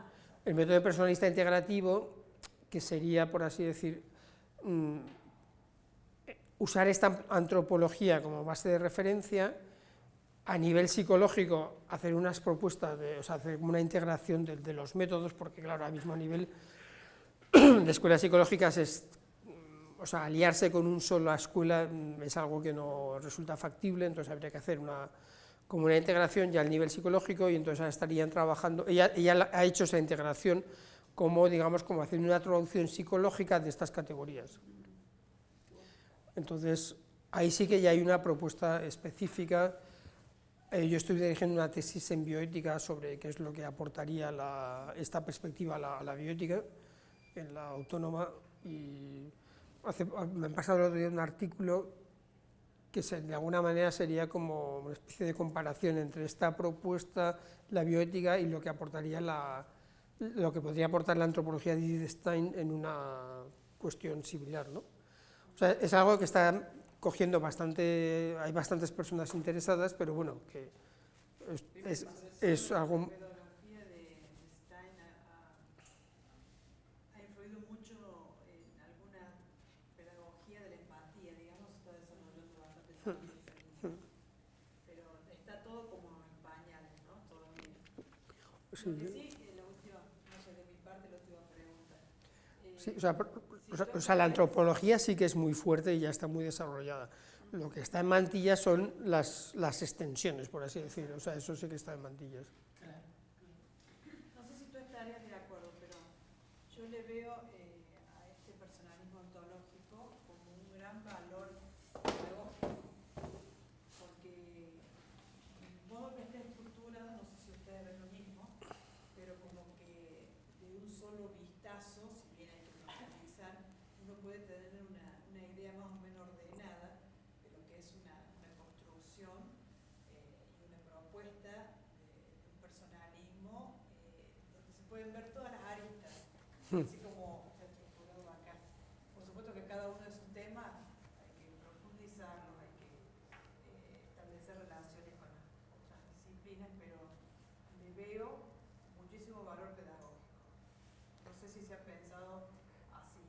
El método personalista integrativo, que sería, por así decir, usar esta antropología como base de referencia, a nivel psicológico hacer unas propuestas, o sea, hacer una integración de los métodos, porque claro, ahora mismo a nivel de escuelas psicológicas o sea, aliarse con una sola escuela es algo que no resulta factible, entonces habría que hacer como una integración ya al nivel psicológico, y entonces estarían trabajando, ella ha hecho esa integración como, digamos, como haciendo una traducción psicológica de estas categorías. Entonces, ahí sí que ya hay una propuesta específica. Yo estoy dirigiendo una tesis en bioética sobre qué es lo que aportaría esta perspectiva a la bioética en la autónoma, y me han pasado el otro día un artículo que de alguna manera sería como una especie de comparación entre esta propuesta, la bioética, y lo que aportaría lo que podría aportar la antropología de Edith Stein en una cuestión similar, ¿no? O sea, es algo que está cogiendo hay bastantes personas interesadas, pero bueno, que es algo... La pedagogía de Stein ha influido mucho en alguna pedagogía de la empatía, digamos, está desarrollando bastante también, pero está todo como en pañales, ¿no? Todavía. Sí, Lo que sí, la última, no sé, de mi parte, la última pregunta. sí, o sea, la antropología sí que es muy fuerte y ya está muy desarrollada. Lo que está en mantillas son las extensiones, por así decir, o sea, eso sí que está en mantillas. No sé si tú estarías de acuerdo, pero yo le veo a este personalismo ontológico como un gran valor pedagógico, porque vos ves esta estructura, no sé si ustedes ven lo mismo, pero como que de un solo vistazo, si bien hay que profundizar, uno puede tener una idea más o menos ordenada de lo que es una construcción y una propuesta de un personalismo donde se pueden ver todas las aristas, así como está estructurado acá. Por supuesto que cada uno de sus temas hay que profundizarlo, hay que establecer relaciones con las otras disciplinas, pero le veo muchísimo valor pedagógico. No sé si se ha pensado así.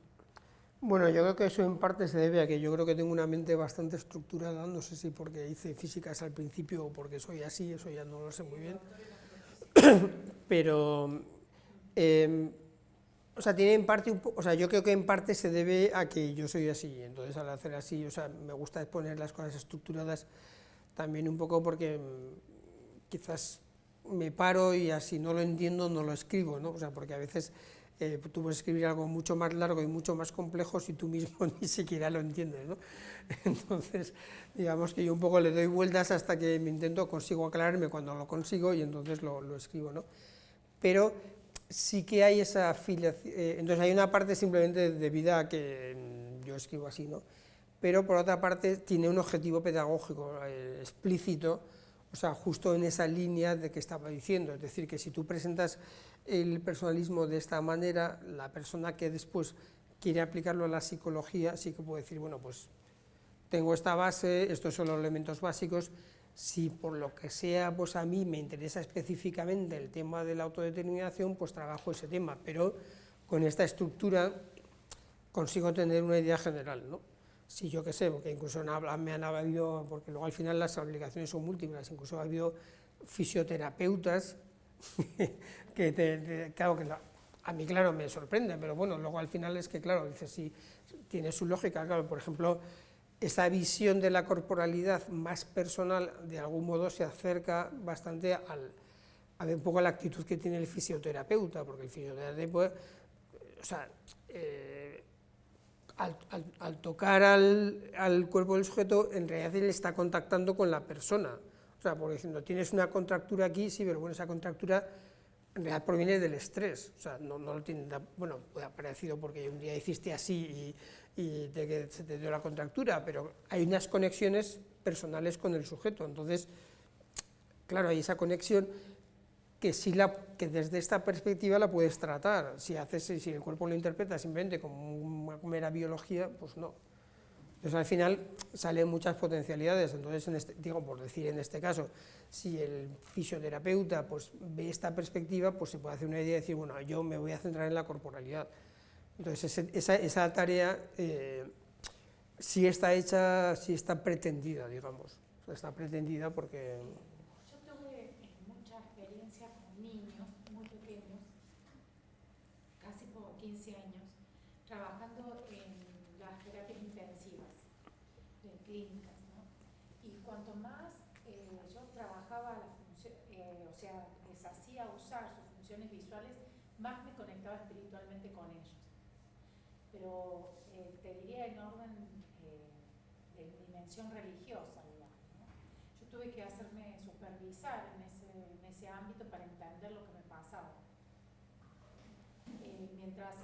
Bueno, yo creo que eso en parte se debe a que yo creo que tengo una mente bastante estructurada, no sé si porque hice físicas al principio o porque soy así, eso ya no lo sé muy bien, pero, o sea, tiene en parte o sea, yo creo que en parte se debe a que yo soy así, entonces al hacer así, o sea, me gusta exponer las cosas estructuradas también un poco porque quizás me paro y así no lo entiendo, no lo escribo, ¿no? O sea, porque a veces Tú puedes escribir algo mucho más largo y mucho más complejo si tú mismo ni siquiera lo entiendes, ¿no? Entonces, digamos que yo un poco le doy vueltas hasta que me consigo aclararme cuando lo consigo y entonces lo escribo, ¿no? Pero sí que hay esa afiliación, entonces hay una parte simplemente debida a que yo escribo así, ¿no? Pero por otra parte tiene un objetivo pedagógico explícito, o sea, justo en esa línea de que estaba diciendo, es decir, que si tú presentas el personalismo de esta manera, la persona que después quiere aplicarlo a la psicología sí que puede decir, bueno, pues tengo esta base, estos son los elementos básicos, si por lo que sea, pues a mí me interesa específicamente el tema de la autodeterminación, pues trabajo ese tema, pero con esta estructura consigo tener una idea general, ¿no? Si yo qué sé, porque incluso me han habido, porque luego al final las obligaciones son múltiples, incluso ha habido fisioterapeutas que claro, a mí claro me sorprende, pero bueno, luego al final es que claro, dices, sí, tiene su lógica, claro, por ejemplo, esa visión de la corporalidad más personal de algún modo se acerca bastante a ver un poco la actitud que tiene el fisioterapeuta, porque el fisioterapeuta, o sea, al tocar al cuerpo del sujeto, en realidad él está contactando con la persona, o sea, porque diciendo, tienes una contractura aquí, sí, pero bueno, esa contractura en realidad proviene del estrés, o sea, no lo tiene, bueno, puede haber aparecido porque un día hiciste así y se te dio la contractura, pero hay unas conexiones personales con el sujeto, entonces, claro, hay esa conexión que que desde esta perspectiva la puedes tratar, si el cuerpo lo interpreta simplemente como una mera biología, pues no. Entonces al final salen muchas potencialidades, entonces digo, por decir en este caso, si el fisioterapeuta pues ve esta perspectiva, pues se puede hacer una idea y decir, bueno, yo me voy a centrar en la corporalidad. Entonces esa tarea sí está hecha, sí está pretendida, digamos, está pretendida porque... Yo tuve mucha experiencia con niños muy pequeños, casi por 15 años, trabajando en las terapias intensivas de clínicas, ¿no? Y cuanto más yo trabajaba la función, o sea, les hacía usar sus funciones visuales, más me conectaba espiritualmente con ellos. Pero te diría en orden de dimensión religiosa, digamos, ¿no? Yo tuve que hacerme supervisar en ese ámbito para entender lo que me pasaba. Mientras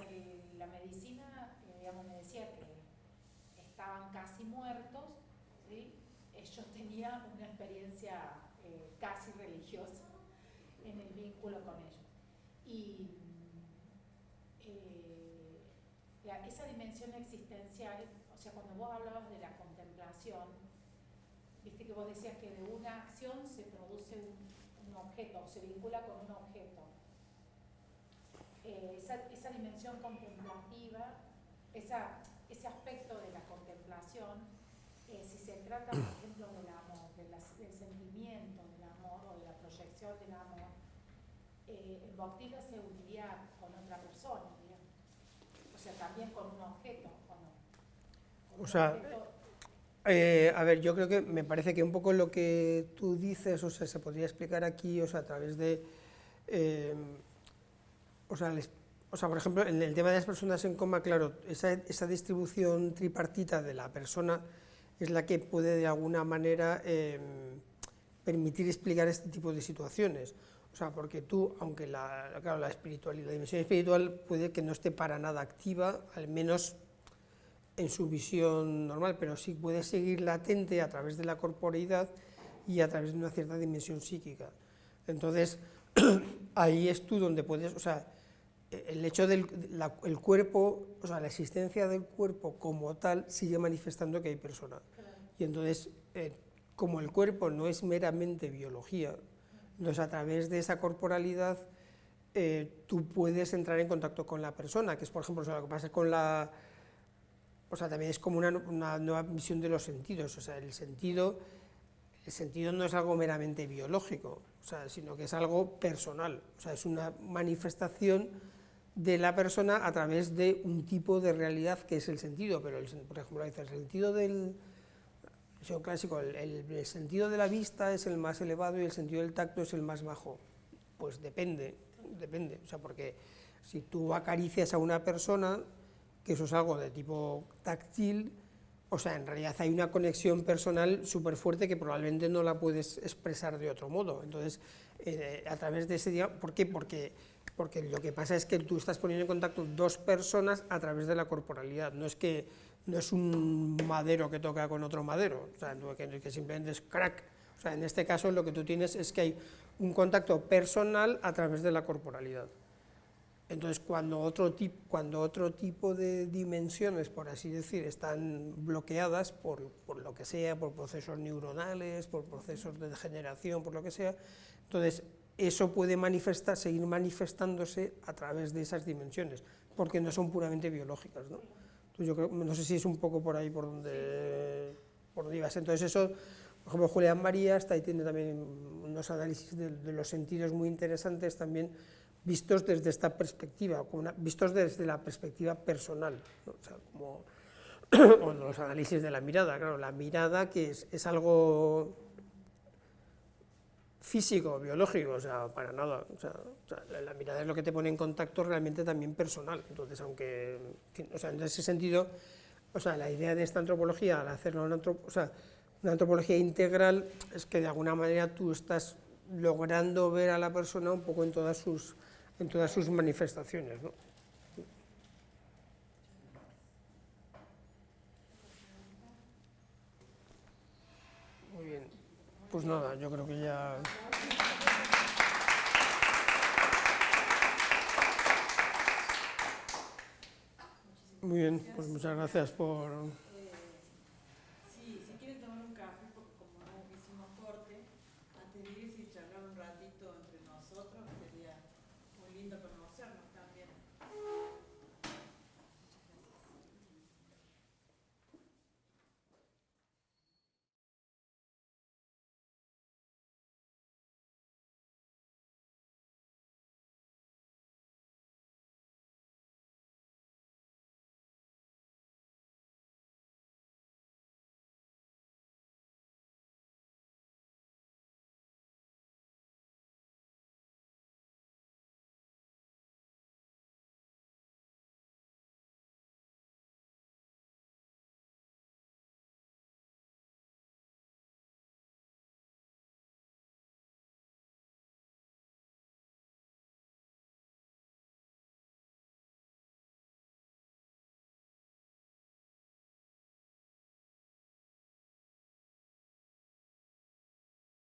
la medicina, digamos, me decía que estaban casi muertos, ¿sí? Yo tenía una experiencia casi religiosa en el vínculo con ellos. Y esa dimensión existencial, o sea, cuando vos hablabas de la contemplación, viste que vos decías que de una acción se produce un objeto, o se vincula con un objeto. Esa dimensión contemplativa, ese aspecto de la contemplación, si se trata, por ejemplo, del amor, del sentimiento del amor o de la proyección del amor, el bautista se uniría con otra persona, digamos. O sea, también con un objeto, ¿o no? O sea, a ver, yo creo que me parece que un poco lo que tú dices, o sea, se podría explicar aquí, o sea, a través de, o sea, por ejemplo, en el tema de las personas en coma, claro, esa distribución tripartita de la persona es la que puede de alguna manera permitir explicar este tipo de situaciones. O sea, porque tú, aunque claro, la dimensión espiritual puede que no esté para nada activa, al menos en su visión normal, pero sí puede seguir latente a través de la corporeidad y a través de una cierta dimensión psíquica. Entonces, ahí es tú donde puedes, o sea, el hecho del cuerpo, o sea, la existencia del cuerpo como tal sigue manifestando que hay persona. Y entonces, como el cuerpo no es meramente biología, entonces a través de esa corporalidad tú puedes entrar en contacto con la persona, que es, por ejemplo, o sea, lo que pasa con la... O sea, también es como una nueva visión de los sentidos, o sea, el sentido no es algo meramente biológico, o sea, sino que es algo personal, o sea, es una manifestación de la persona a través de un tipo de realidad que es el sentido, pero, por ejemplo, el sentido del clásico, el sentido de la vista es el más elevado y el sentido del tacto es el más bajo. Pues depende, o sea, porque Si tú acaricias a una persona, que eso es algo de tipo táctil, o sea, en realidad hay una conexión personal súper fuerte que probablemente no la puedes expresar de otro modo. Entonces, a través de ese día, ¿por qué? Porque lo que pasa es que tú estás poniendo en contacto dos personas a través de la corporalidad, no es un madero que toca con otro madero, o sea, que simplemente es crack. O sea, en este caso lo que tú tienes es que hay un contacto personal a través de la corporalidad. Entonces, cuando otro tipo de dimensiones, por así decir, están bloqueadas por lo que sea, por procesos neuronales, por procesos de degeneración, por lo que sea, entonces eso puede seguir manifestándose a través de esas dimensiones, porque no son puramente biológicas, ¿no? Entonces, yo creo, no sé si es un poco por ahí por donde ibas. Entonces eso, por ejemplo, Julián Marías tiene también unos análisis de los sentidos muy interesantes también, vistos desde esta perspectiva, vistos desde la perspectiva personal, ¿no? O sea, como bueno, los análisis de la mirada, claro, la mirada que es algo físico, biológico, o sea, para nada, o sea, la mirada es lo que te pone en contacto realmente también personal, entonces aunque, o sea, en ese sentido, o sea, la idea de esta antropología, al hacerlo una antropología integral, es que de alguna manera tú estás logrando ver a la persona un poco en todas sus manifestaciones, ¿no? Muy bien, pues nada, yo creo que ya... Muy bien, pues muchas gracias por... Si quieren tomar un café, porque como no hicimos corte, antes de ir, si charlar un ratito entre nosotros, sería muy lindo conocernos.